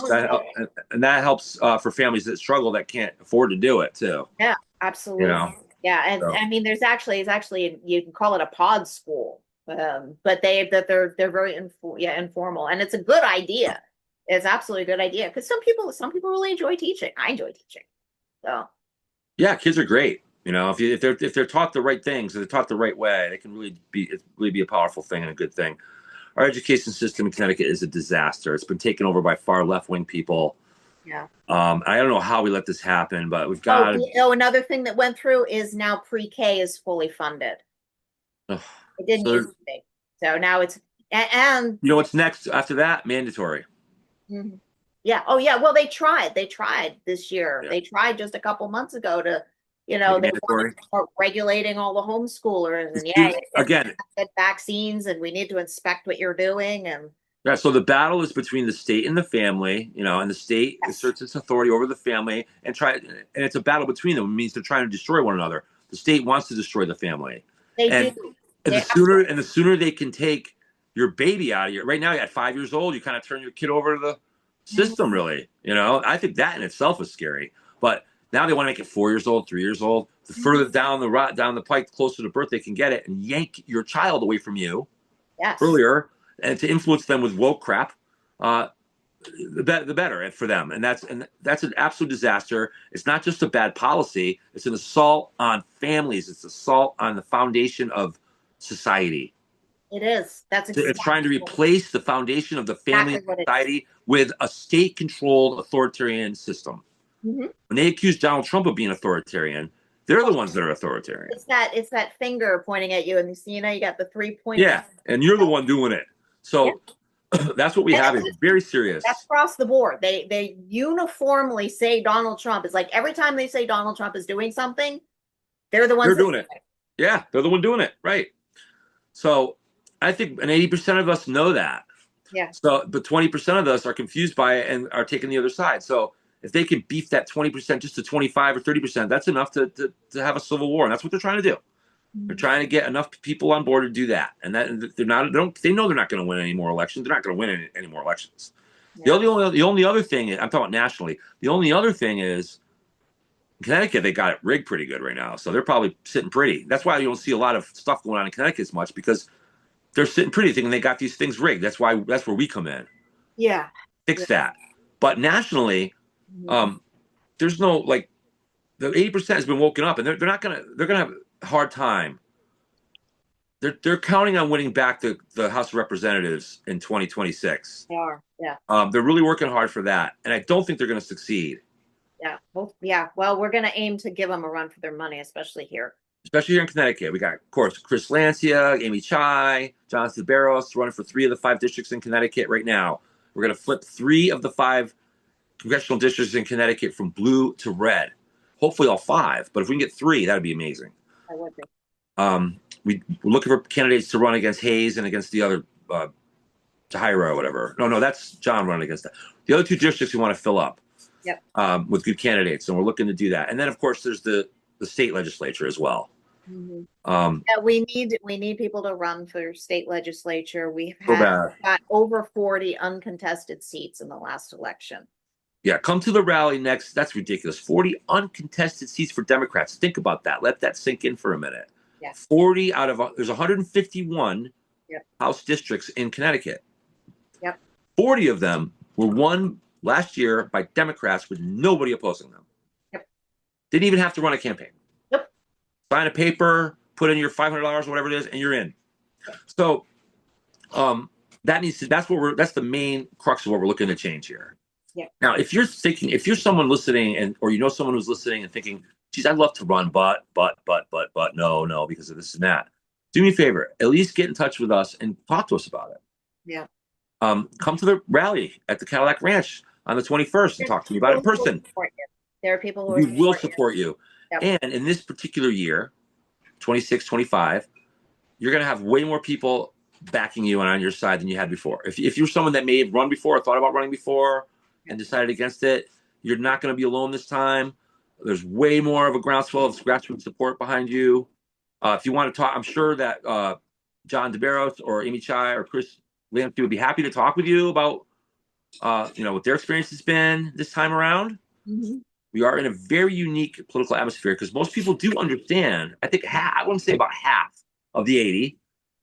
And that helps for families that struggle that can't afford to do it too. yeah, You absolutely. know. Yeah, and So I mean, it's actually you can call it a pod school, but they're very informal, and it's a good idea. It's absolutely a good idea, because some people really enjoy teaching. I enjoy teaching, so yeah, kids are great. If they're taught the right things, if they're taught the right way, they can really be a powerful thing and a good thing. our education system in Connecticut is a disaster. It's been taken over by far left-wing people. Yeah. I don't know how we let this happen, but we've Oh, got to. another thing that went through is now pre-K is fully funded. It didn't So, used to be. So now it's and you know what's next after that? Mandatory. mhm. Yeah. Oh, yeah. Well, they tried. They tried this year. Yeah. They tried just a couple months ago to, Make it they wanted mandatory. to start regulating all the homeschoolers The and yeah, student, you again, get vaccines and we need to inspect what you're doing and yeah, so the battle is between the state and the family, and the state yes, asserts its authority over the family and it's a battle between them. It means they're trying to destroy one another. The state wants to destroy the family. they do. And and the They sooner and the sooner they can take your baby out of you. Right now, you're at 5 years old, you kind of turn your kid over to the system, absolutely. really. I think that in itself is scary. But now they want to make it 4 years old, 3 years old. The further down the pike, closer to birth, they can get it and yank your child away from you Yes, earlier and to influence them with woke crap, uh, the better for them. And that's an absolute disaster. It's not just a bad policy; it's an assault on families. It's an assault on the foundation of society. it is. That's It's trying to replace the foundation of the family exactly and what it is. society with a state-controlled authoritarian system. Mhm. When they accuse Donald Trump of being authoritarian, they're the ones that are authoritarian. It's that finger pointing at you and you got the 3 pointing. Yeah, and you're the one doing it. Yeah. So that's what we And have. It's very that's serious. across the board. They uniformly say Donald Trump is like every time they say Donald Trump is doing something, they're the They're ones that doing it. Yeah, they're the one doing it. Right. So I think an 80% of us know that. yeah. So, but 20% of us are confused by it and are taking the other side. So if they can beef that 20% just to 25 or 30%, that's enough to have a civil war. And that's what they're trying to do. They're Mhm. trying to get enough people on board to do that. And that they're not, they know they're not going to win any more elections. They're not going to win any more elections. Yeah. The only other thing, I'm talking about nationally, the only other thing is in Connecticut, they got it rigged pretty good right now. So they're probably sitting pretty. That's why you don't see a lot of stuff going on in Connecticut as much because they're sitting pretty thinking they got these things rigged. That's where we come in. Yeah. Fix Yeah. that. But nationally, Mhm. um, there's no like the 80% has been woken up and they're gonna have a hard time. They're counting on winning back the House of Representatives in 2026. They are. Yeah. They're really working hard for that, and I don't think they're going to succeed, Yeah. Yeah. Well, we're going to aim to give them a run for their money, especially here. especially here in Connecticut. We got, of course, Chris Lancia, Amy Chai, Jonathan Barros running for 3 of the 5 districts in Connecticut right now. We're going to flip 3 of the 5 congressional districts in Connecticut from blue to red. Hopefully all 5, but if we can get 3, that'd be amazing. I would be. We're looking for candidates to run against Hayes and against the other Tahira or whatever. No, that's John running against that. The other 2 districts we want to fill up Yep. with good candidates, and we're looking to do that. And then, of course, there's the state legislature as well. Mhm. Um, Yeah, we need people to run for state legislature. We've so bad. got over 40 uncontested seats in the last election. Yeah, come to the rally next. That's ridiculous. 40 uncontested seats for Democrats. Think about that. Let that sink in for a minute. Yeah. 40 out of there's 151 Yep. House districts in Connecticut. Yep. 40 of them were won last year by Democrats with nobody opposing them. Yep. Didn't even have to run a campaign. Yep. Sign a paper, put in your $500 or whatever it is, and you're in. So that's the main crux of what we're looking to change here. Yeah. Now, if you're someone listening or someone who's listening and thinking, geez, I'd love to run, but, no, because of this and that. Do me a favor, at least get in touch with us and talk to us about it. Yeah. Come to the rally at the Cadillac Ranch on the 21st and talk to me about it in person. There are people who We will support you. Yep. And in this particular year, 26, 25, you're going to have way more people backing you and on your side than you had before. If you're someone that may have run before or thought about running before and decided against it, you're not going to be alone this time. There's way more of a groundswell of grassroots support behind you. If you want to talk, I'm sure that John DeBarros or Amy Chai or Chris Lamptey would be happy to talk with you about what their experience has been this time around. Mm-hmm. We are in a very unique political atmosphere because most people do understand. I think I want to say about half of the 80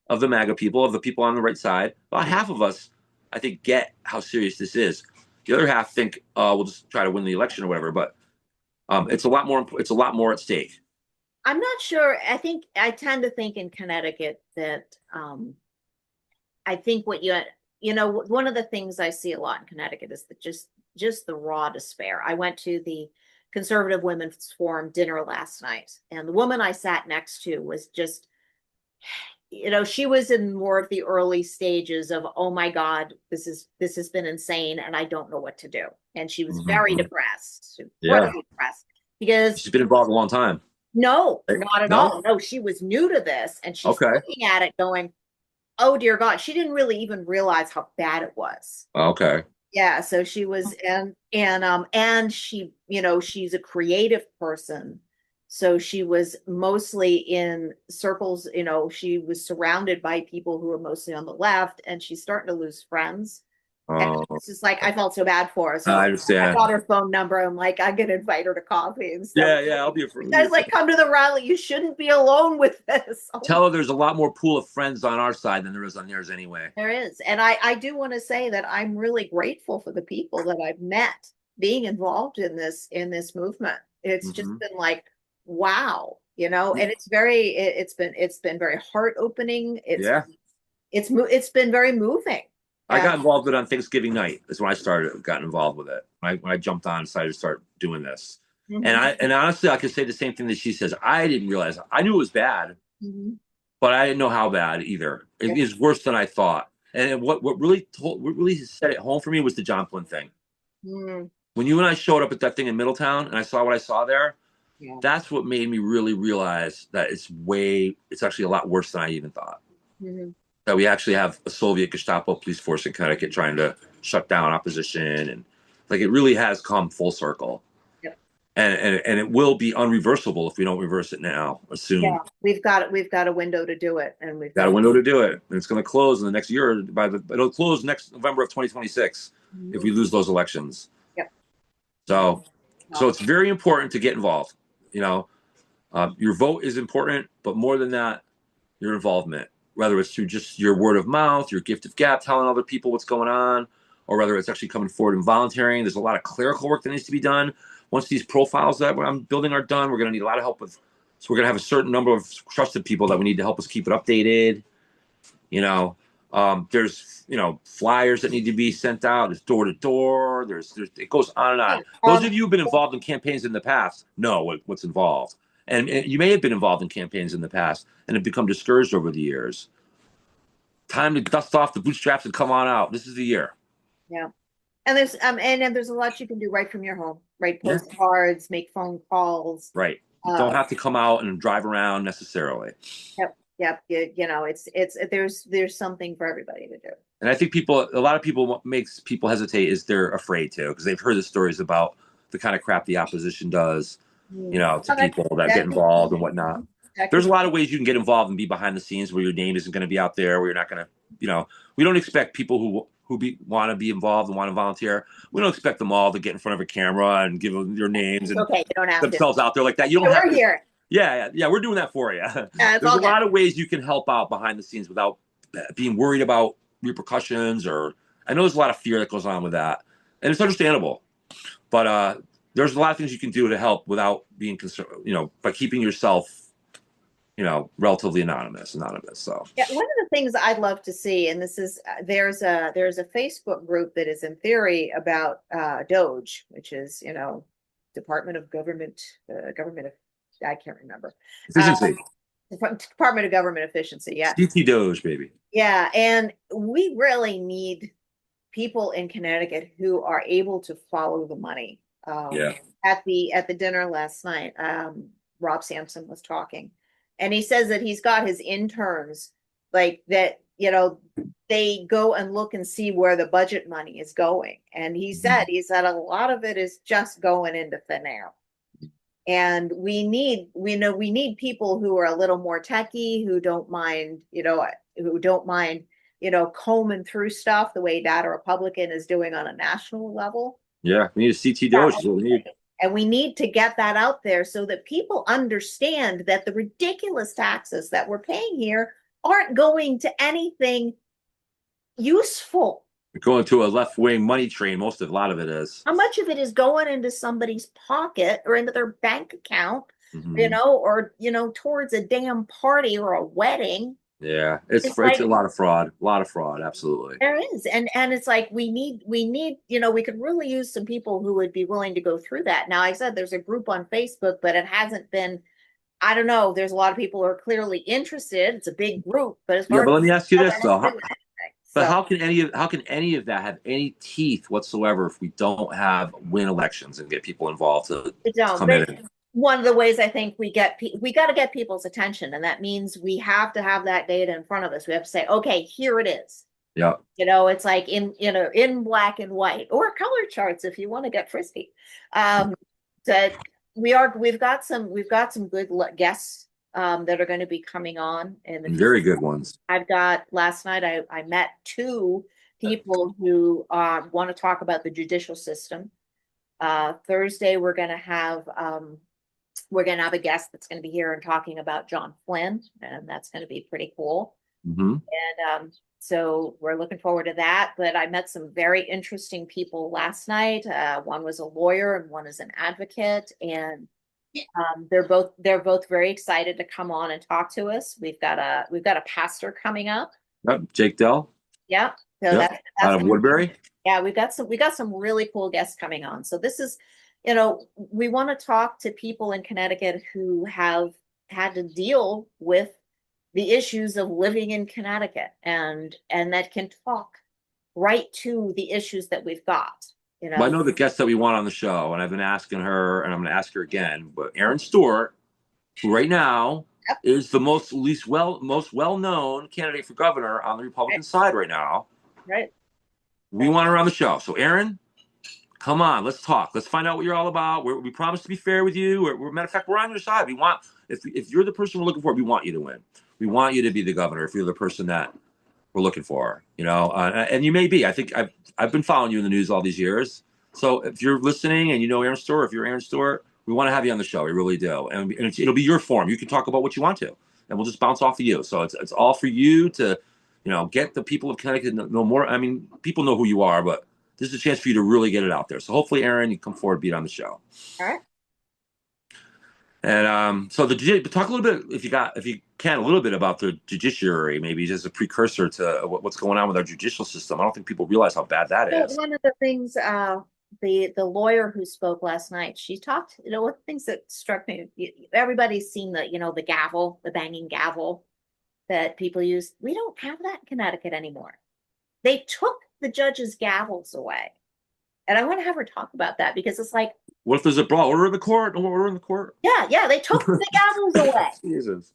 of the MAGA people, of the people on the right side, about half of us, I think, get how serious this is. The other half think we'll just try to win the election or whatever. But it's a lot more. It's a lot more at stake. I'm not sure. I tend to think in Connecticut that I think what one of the things I see a lot in Connecticut is that just the raw despair. I went to the Conservative Women's Forum dinner last night, and the woman I sat next to was just, she was in more of the early stages of, oh my God, this has been insane, and I don't know what to do. And she was very Mhm. depressed, Yeah. incredibly depressed, because She's been involved a long time. no, Right? not at No? all. No, she was new to this, and she's Okay. looking at it going, oh dear God, she didn't really even realize how bad it was. Okay. Yeah, so she was, and she, she's a creative person. So she was mostly in circles, she was surrounded by people who were mostly on the left, and she's starting to lose friends. And Oh, it's just like I felt so bad for her. I So I understand. got her phone number. I'm like, I'm gonna invite her to coffee and stuff. Yeah, yeah, I'll be a You friend. guys like come to the rally. You shouldn't be alone with this. Tell her there's a lot more pool of friends on our side than there is on theirs anyway. There is. And I do want to say that I'm really grateful for the people that I've met being involved in this movement. It's just Hmm. been like, wow, and it's been very heart opening. Yeah. It's been very moving. I And got involved with it on Thanksgiving night. That's when I started, got involved with it. When I jumped on and decided to start doing this. mhm, And honestly, I could say the same thing that she says. I didn't realize. I knew it was bad, mhm, but I didn't know how bad either. yeah, It is worse than I thought. And what really set it home for me was the John Flynn thing. mm, When you and I showed up at that thing in Middletown and I saw what I saw there, yeah, that's what made me really realize that it's actually a lot worse than I even thought. mhm, That we actually have a Soviet Gestapo police force in Connecticut trying to shut down opposition, and like it really has come full circle. yep, And it will be unreversible if we don't reverse it now or soon. yeah. We've got a window to do it, and we've Got got a to. window to do it, and it's going to close in the next year. It'll close next November of 2026 if Mhm, we lose those elections. yep. Yeah. So, so No. it's very important to get involved. You know, your vote is important, but more than that, your involvement, whether it's through just your word of mouth, your gift of gab, telling other people what's going on, or whether it's actually coming forward and volunteering. There's a lot of clerical work that needs to be done. Once these profiles that I'm building are done, we're going to need a lot of help with. So we're going to have a certain number of trusted people that we need to help us keep it updated. You know, there's flyers that need to be sent out. There's door to door. There's it goes on and Yeah. on. Those of you who've been involved in campaigns in the past know what's involved, and you may have been involved in campaigns in the past and have become discouraged over the years. Time to dust off the bootstraps and come on out. This is the year. Yeah. And there's a lot you can do right from your home. Write Yeah. postcards, make phone calls. Right. You don't Uh, have to come out and drive around necessarily. yep, yep. There's something for everybody to do. And I think a lot of people, what makes people hesitate is they're afraid to, because they've heard the stories about the kind of crap the opposition does, Mm. to Oh, people that get that could, involved and whatnot. that There's could, a lot of ways you can get involved and be behind the scenes where your name isn't going to be out there, where you're not going to, we don't expect people who want to be involved and want to volunteer. We don't expect them all to get in front of a camera and give them their names it's and okay. You don't have to. themselves out there like that. You don't have We're to. here. Yeah, yeah, yeah. We're doing that for you. It's There's all a good. lot of ways you can help out behind the scenes without being worried about repercussions, or I know there's a lot of fear that goes on with that, and it's understandable. But there's a lot of things you can do to help without being concerned, by keeping yourself, relatively anonymous. So Yeah, one of the things I'd love to see, and this is there's a Facebook group that is in theory about Doge, which is Department of Government Government of I can't remember efficiency, Department of Government Efficiency. Yeah, CT Doge, baby. yeah, and we really need people in Connecticut who are able to follow the money. Yeah, At the dinner last night, Rob Sampson was talking, and he says that he's got his interns like that. They go and look and see where the budget money is going, and he said a lot of it is just going into thin air. And we need people who are a little more techy, who don't mind, combing through stuff the way Data Republican is doing on a national level. yeah. We need a CT Yeah. Doge. Is what we need. And we need to get that out there so that people understand that the ridiculous taxes that we're paying here aren't going to anything useful. We're going to a left wing money train. A lot of it is. How much of it is going into somebody's pocket or into their bank account, Mm-hmm. or towards a damn party or a wedding? Yeah, It's it's like a lot of fraud. Absolutely. there is, and it's like we need, we could really use some people who would be willing to go through that. Now, I said there's a group on Facebook, but it hasn't been. I don't know. There's a lot of people who are clearly interested. It's a big group, but as Yeah, far as but let me ask you the this government though: doing anything, but so how can any of that have any teeth whatsoever if we don't have win elections and get people involved to don't. come in But and one of the ways I think we got to get people's attention, and that means we have to have that data in front of us. We have to say, okay, here it is. yeah, It's like in black and white or color charts if you want to get frisky. That we've got some good guests that are going to be coming on in the future. very good ones. I've got last night I met two people who want to talk about the judicial system. Thursday we're gonna have a guest that's going to be here and talking about John Flynn, and that's going to be pretty cool. Hmm. So we're looking forward to that. But I met some very interesting people last night. One was a lawyer and one is an advocate, and they're both very excited to come on and talk to us. We've got a pastor coming up. Yep, Jake Dell. Yeah, so Yep, that's out of gonna be, Woodbury. yeah. We got some really cool guests coming on. So this is, we want to talk to people in Connecticut who have had to deal with the issues of living in Connecticut and that can talk right to the issues that we've got, you Well, I know. know the guest that we want on the show, and I've been asking her, and I'm going to ask her again. But Aaron Stewart, who right now Yep. is the most well known candidate for governor on the Right, Republican side right now, right. we want her on the show. So, Aaron, come on, let's talk. Let's find out what you're all about. We promise to be fair with you. Matter of fact, we're on your side. We want if you're the person we're looking for, we want you to win. We want you to be the governor if you're the person that we're looking for. And you may be. I think I've been following you in the news all these years. So if you're listening and you know Aaron Stewart, if you're Aaron Stewart, we want to have you on the show. We really do, and it'll be your forum. You can talk about what you want to, and we'll just bounce off of you. So it's all for you to, get the people of Connecticut to know more. I mean, people know who you are, but this is a chance for you to really get it out there. So hopefully, Aaron, you come forward, be on the show. All right. And so talk a little bit, if you can, a little bit about the judiciary, maybe as a precursor to what's going on with our judicial system. I don't think people realize how bad that So is. one of the things, the lawyer who spoke last night, she talked, one of the things that struck me, everybody's seen the gavel, the banging gavel that people use. We don't have that in Connecticut anymore. They took the judges' gavels away. And I want to have her talk about that because it's like, What if there's a brawl? Order in the court. No order in the court. yeah, yeah, they took the gavels away. Jesus.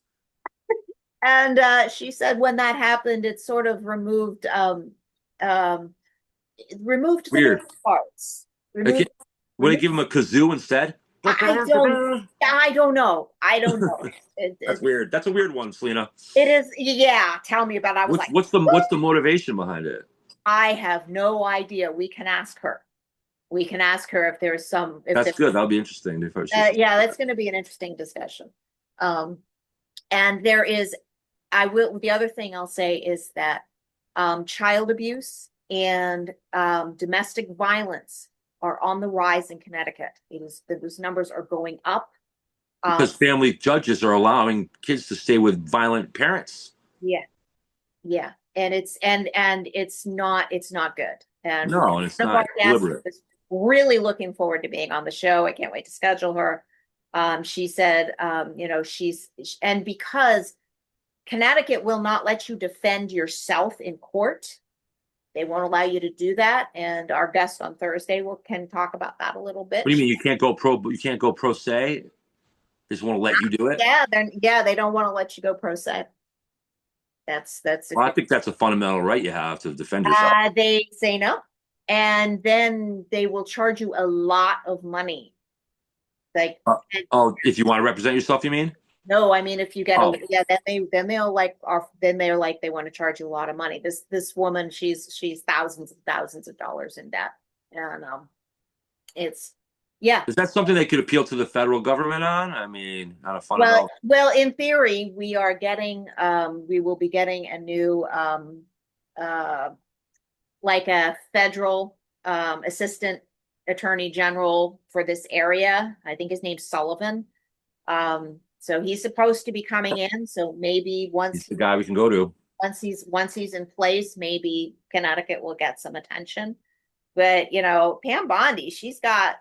And she said when that happened, it sort of um, removed the Weird. best parts. I Removed, can't, would they removed. give him a kazoo instead? I don't. I don't know. I don't know. It, That's it, weird. That's a weird one, Selena. it is. Yeah. Tell me about it. I was like, What's the motivation behind it? I have no idea. We can ask her. We can ask her if there's some. If That's there. good. That'll be interesting. Yeah, that's going to be an interesting discussion. Um, and there is. I will. The other thing I'll say is that child abuse and domestic violence are on the rise in Connecticut. Those numbers are going up. Because family judges are allowing kids to stay with violent parents. Yeah, yeah, and it's not good. And No, and it's one of our not guests deliberate. is really looking forward to being on the show. I can't wait to schedule her. She said, and because Connecticut will not let you defend yourself in court, they won't allow you to do that. And our guest on Thursday can talk about that a little What do bit. you mean you can't go pro? You can't go pro se. They just want to let you do it. Yeah, then yeah, they don't want to let you go pro se. That's if Well, I think that's a fundamental right you have to defend yourself. they say no, and then they will charge you a lot of money. Like, Uh, oh, if you want to represent yourself, you mean? no, I mean if you get Oh, yeah, then they want to charge you a lot of money. This woman, she's thousands of dollars in debt, and it's yeah. is that something they could appeal to the federal government on? I mean, on a Well, fundamental. well, in theory, we will be getting a new, uh, like a federal, assistant attorney general for this area. I think his name's Sullivan. So he's supposed to be coming in. So maybe He's the guy we can go to. once he's in place, maybe Connecticut will get some attention. But Pam Bondi, she's got,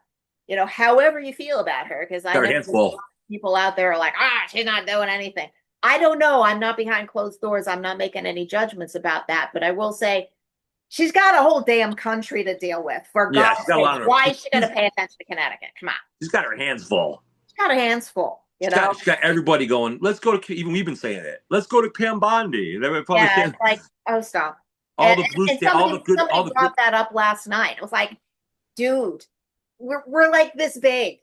however you feel about her, because I Got her know hands there's a full. lot of people out there are like, she's not doing anything. I don't know. I'm not behind closed doors. I'm not making any judgments about that. But I will say she's got a whole damn country to deal with. For Yeah, God's she's got a sake, lot of why her. is she going to pay attention to Connecticut? Come on. She's got her hands full. She's got her hands full, She's got everybody going. Let's go to. Even we've been saying it. Let's go to Pam Bondi. They were probably Yeah, saying it's like, oh, stop. all And, the blue and state, all the good, somebody all the good. brought that up last night. It was like, dude, we're like this big.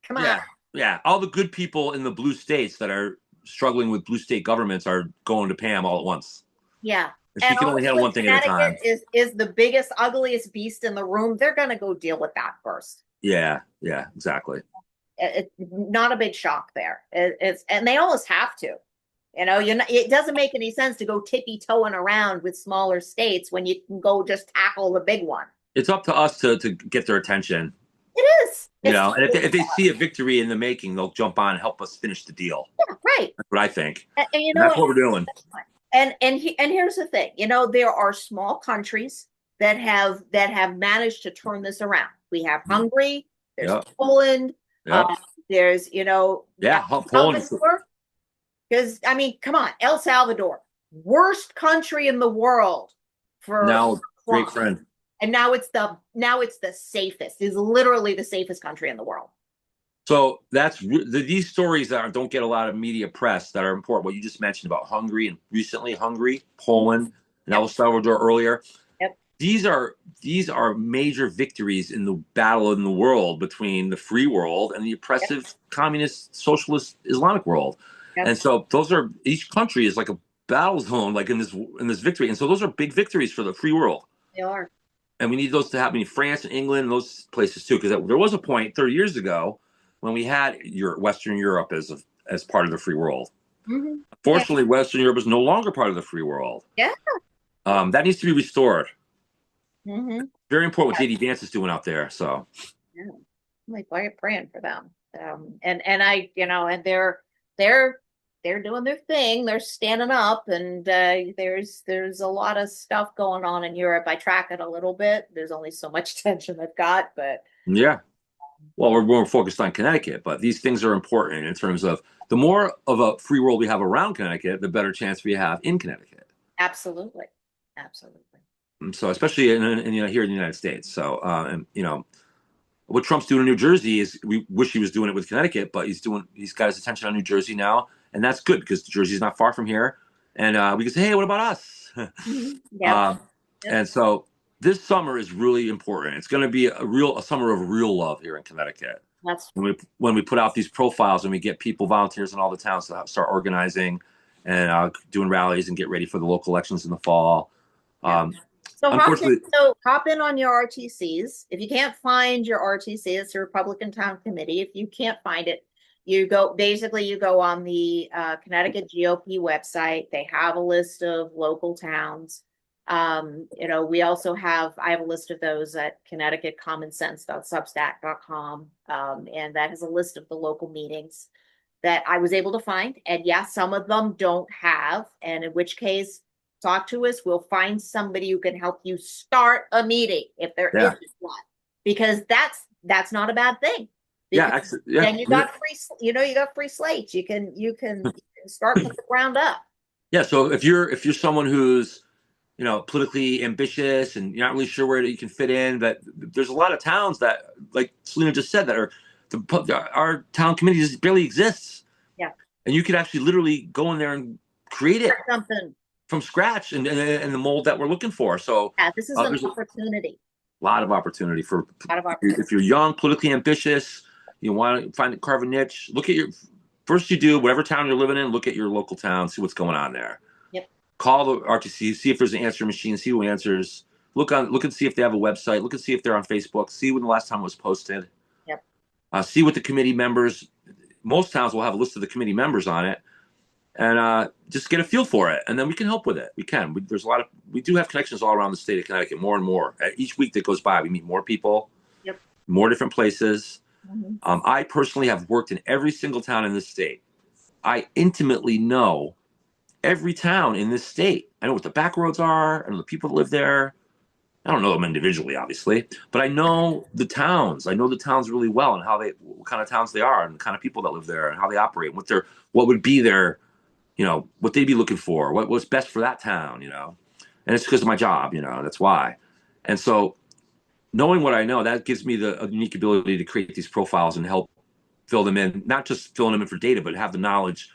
Come on. Yeah, yeah. All the good people in the blue states that are struggling with blue state governments are going to Pam all at once. Yeah. And she And can only handle also one thing at a Connecticut time. is the biggest, ugliest beast in the room. They're gonna go deal with that first. Yeah, yeah, exactly. It's not a big shock there. It's and they almost have to. It doesn't make any sense to go tippy toeing around with smaller states when you can go just tackle the big one. It's up to us to get their attention. It is. And if they see a victory in the making, they'll jump on and help us finish the deal. Yeah, right. That's what I think. And And that's what we're doing. And here's the thing, there are small countries that have managed to turn this around. We have Hungary, there's Poland, Yeah. there's Yeah. Poland. because I mean, come on, El Salvador, worst country in the world for Now, crime. great friend. And now it's the safest. It's literally the safest country in the world. So these stories that don't get a lot of media press that are important. What you just mentioned about Hungary and recently Hungary, Poland, and El Salvador earlier. Yep. These are major victories in the battle in the world between the free world and the oppressive communist, socialist, Islamic world. Yep. And so each country is like a battle zone, like in this victory. And so those are big victories for the free world. They are. And we need those to happen in France and England and those places too, because there was a point 30 years ago when we had Western Europe as part of the free world. Mm-hmm. Fortunately, Western Europe is no longer part of the free world. Yeah. That needs to be restored. Mm-hmm. Very important what J.D. Vance is doing out there. So, yeah, I'm like, why are you praying for them? And I, and they're doing their thing. They're standing up, and there's a lot of stuff going on in Europe. I track it a little bit. There's only so much attention I've got, but yeah. Well, we're more focused on Connecticut, but these things are important in terms of the more of a free world we have around Connecticut, the better chance we have in Connecticut. Absolutely. So, especially here in the United States. So, and what Trump's doing in New Jersey is we wish he was doing it with Connecticut, but he's got his attention on New Jersey now, and that's good because Jersey's not far from here, and we can say, hey, what about us? Mm-hmm. Yeah. And so this summer is really important. It's going to be a summer of real love here in Connecticut. That's when we put out these profiles and we get people, volunteers in all the towns to start organizing and doing rallies and get ready for the local elections in the fall. So hop in on your RTCs. If you can't find your RTC, it's the Republican Town Committee. If you can't find it, you go on the Connecticut GOP website. They have a list of local towns. We also I have a list of those at connecticutcommonsense.substack.com. And that has a list of the local meetings that I was able to find. And yes, some of them don't have, and in which case, talk to us. We'll find somebody who can help you start a meeting if there isn't one, because that's not a bad thing. Then you got free slates. You can start from the ground up. Yeah. So if you're someone who's politically ambitious and you're not really sure where you can fit in, that there's a lot of towns that, like Selena just said, that our town committee just barely exists. Yeah. And you could actually literally go in there and create it something from scratch and the mold that we're looking for. So yeah, this is an opportunity. A lot of opportunity if you're young, politically ambitious, you want to carve a niche. Look at whatever town you're living in, look at your local town, see what's going on there. Yep. Call the RTC, see if there's an answer machine, see who answers. Look and see if they have a website. Look and see if they're on Facebook. See when the last time it was posted. Yep. See what the committee members. Most towns will have a list of the committee members on it, and just get a feel for it, and then we can help with it. We can. We do have connections all around the state of Connecticut, more and more. Each week that goes by, we meet more people. Yep. More different places. Mm-hmm. I personally have worked in every single town in this state I intimately know every town in this state. I know what the back roads are. I know the people that live there. I don't know them individually, obviously, but I know the towns. I know the towns really well and what kind of towns they are, and the kind of people that live there, and how they operate, and what would be their, what they'd be looking for, what's best for that town, and it's because of my job, that's why. And so, knowing what I know, that gives me the unique ability to create these profiles and help fill them in, not just filling them in for data, but have the knowledge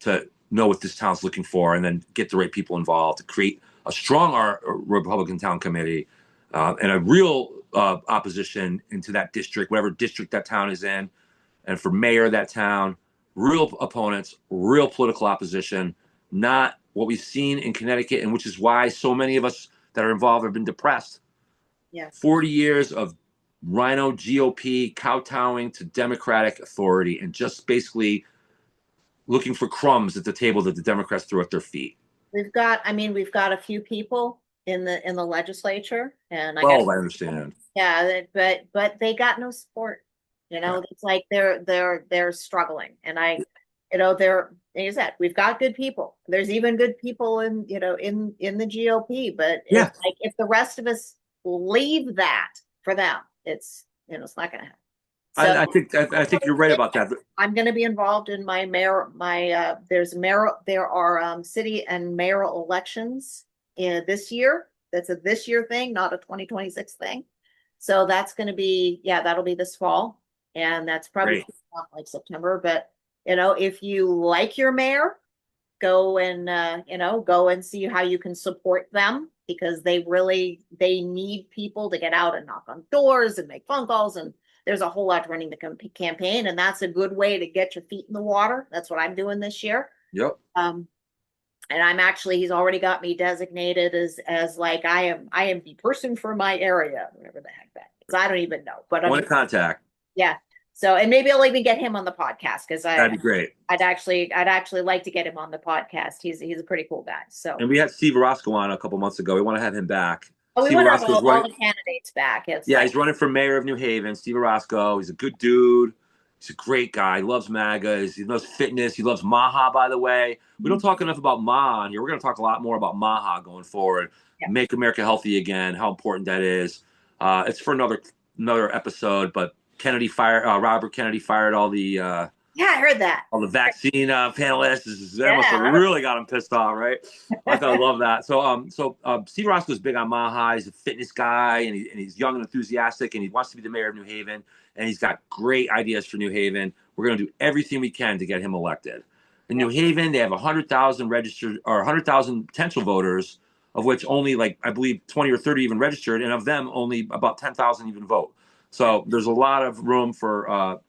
to know what this town's looking for, and then get the right people involved to create a strong Republican town committee, and a real opposition into that district, whatever district that town is in, and for mayor of that town, real opponents, real political opposition, not what we've seen in Connecticut, and which is why so many of us that are involved have been depressed. Yeah. 40 years of Rhino GOP kowtowing to Democratic authority and just basically looking for crumbs at the table that the Democrats threw at their feet. We've got a few people in the legislature, and I guess, Oh, I understand. yeah, but they got no support. Yeah. It's like they're struggling, and they're, like I said, we've got good people. There's even good people in the GOP, but Yeah. it's like if the rest of us leave that for them, it's not going to happen. So I think you're right about that. I'm going to be involved in there are city and mayoral elections in this year. That's a this year thing, not a 2026 thing. So that's going to be, yeah, that'll be this fall. And that's probably Great. not like September, but if you like your mayor, go and see how you can support them, because they need people to get out and knock on doors and make phone calls, and there's a whole lot to running the campaign, and that's a good way to get your feet in the water. That's what I'm doing this year. Yep. And he's already got me designated as like I am the person for my area, whatever the heck that is. I don't even know, but Point of contact. yeah. So, and maybe I'll even get him on the podcast, because That'd be great. I'd actually like to get him on the podcast. He's a pretty cool guy. So, And we had Steve Orozco on a couple months ago. We want to have him back. we Steve want to have Orozco's all running. the candidates back. Yeah, he's running for mayor of New Haven. Steve Orozco. He's a good dude. He's a great guy. He loves MAGA. He loves fitness. He loves Maha, by the way. We don't talk enough about Maha on here. We're going to talk a lot more about Maha going forward. Yeah. Make America healthy again, how important that is. It's for another episode, but Robert Kennedy fired all the yeah, I heard that. All the vaccine panelists. That must have really got him pissed off, right? I love that. So Steve Roscoe is big on Maha. He's a fitness guy, and he's young and enthusiastic, and he wants to be the mayor of New Haven, and he's got great ideas for New Haven. We're going to do everything we can to get him elected. In New Haven, they have 100,000 registered, or 100,000 potential voters, of which only, like, I believe 20 or 30 even registered, and of them, only about 10,000 even vote. So there's a lot of room for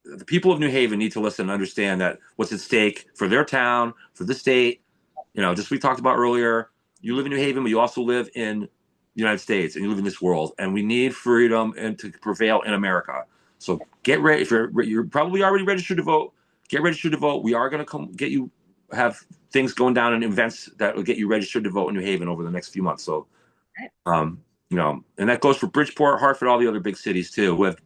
the people of New Haven need to listen and understand that what's at stake for their town, for the state. Just we talked about earlier, you live in New Haven, but you also live in the United States, and you live in this world, and we need freedom and to prevail in America. So get ready. If you're probably already registered to vote, get registered to vote. We are going to come get you, have things going down and events that will get you registered to vote in New Haven over the next few months. So, and that goes for Bridgeport, Hartford, all the other big cities too, who have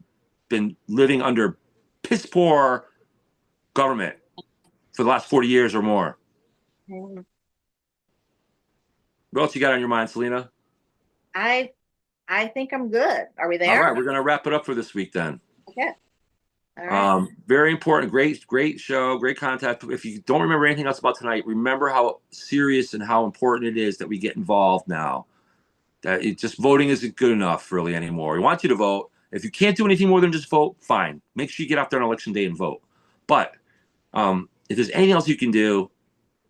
been living under piss poor government for the last 40 years or more. What else you got on your mind, Selena? I think I'm good. Are we there? All right, we're gonna wrap it up for this week then. Okay. All right. Very important, great show, great content. If you don't remember anything else about tonight, remember how serious and how important it is that we get involved now. That just voting isn't good enough really anymore. We want you to vote. If you can't do anything more than just vote, fine. Make sure you get out there on election day and vote. But if there's anything else you can do,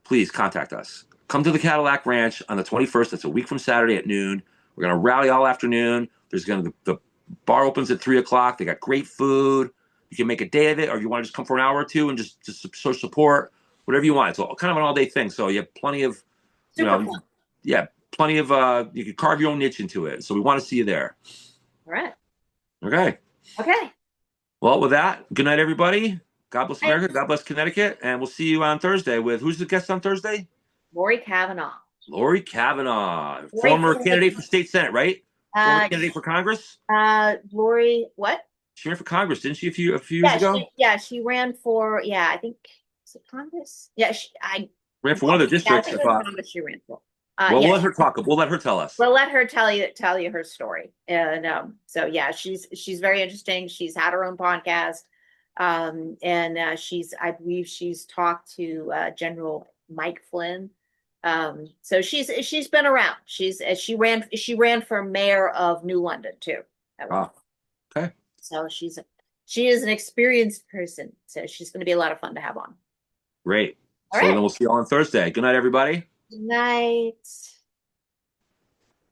please contact us. Come to the Cadillac Ranch on the 21st. That's a week from Saturday at noon. We're going to rally all afternoon. The bar opens at 3 o'clock. They got great food. You can make a day of it, or if you want to just come for an hour or two and just show support, whatever you want. It's kind of an all-day thing. So you have plenty of, plenty of, you can carve your own niche into it. So we want to see you there. All right. Okay. Well, with that, good night, everybody. God bless America. God bless Connecticut. And we'll see you on Thursday with, who's the guest on Thursday? Lori Kavanaugh. Former candidate for state senate, right? Former candidate for Congress? Lori, what? She ran for Congress, didn't she, a few years ago? She ran for, I think Is it Congress? Yeah, I Ran for one of the yeah, I districts. think it If was Congress she ran for. well, we'll Yeah, let her talk. We'll let her tell us. we'll let her tell you her story. And so yeah, she's very interesting. She's had her own podcast. And I believe she's talked to General Mike Flynn. So she's been around. She ran for mayor of New London too at one Ah, point. okay, So she is an experienced person. So she's going to be a lot of fun to have on. great. All So then right. we'll see you on Thursday. Good night, everybody. Good night.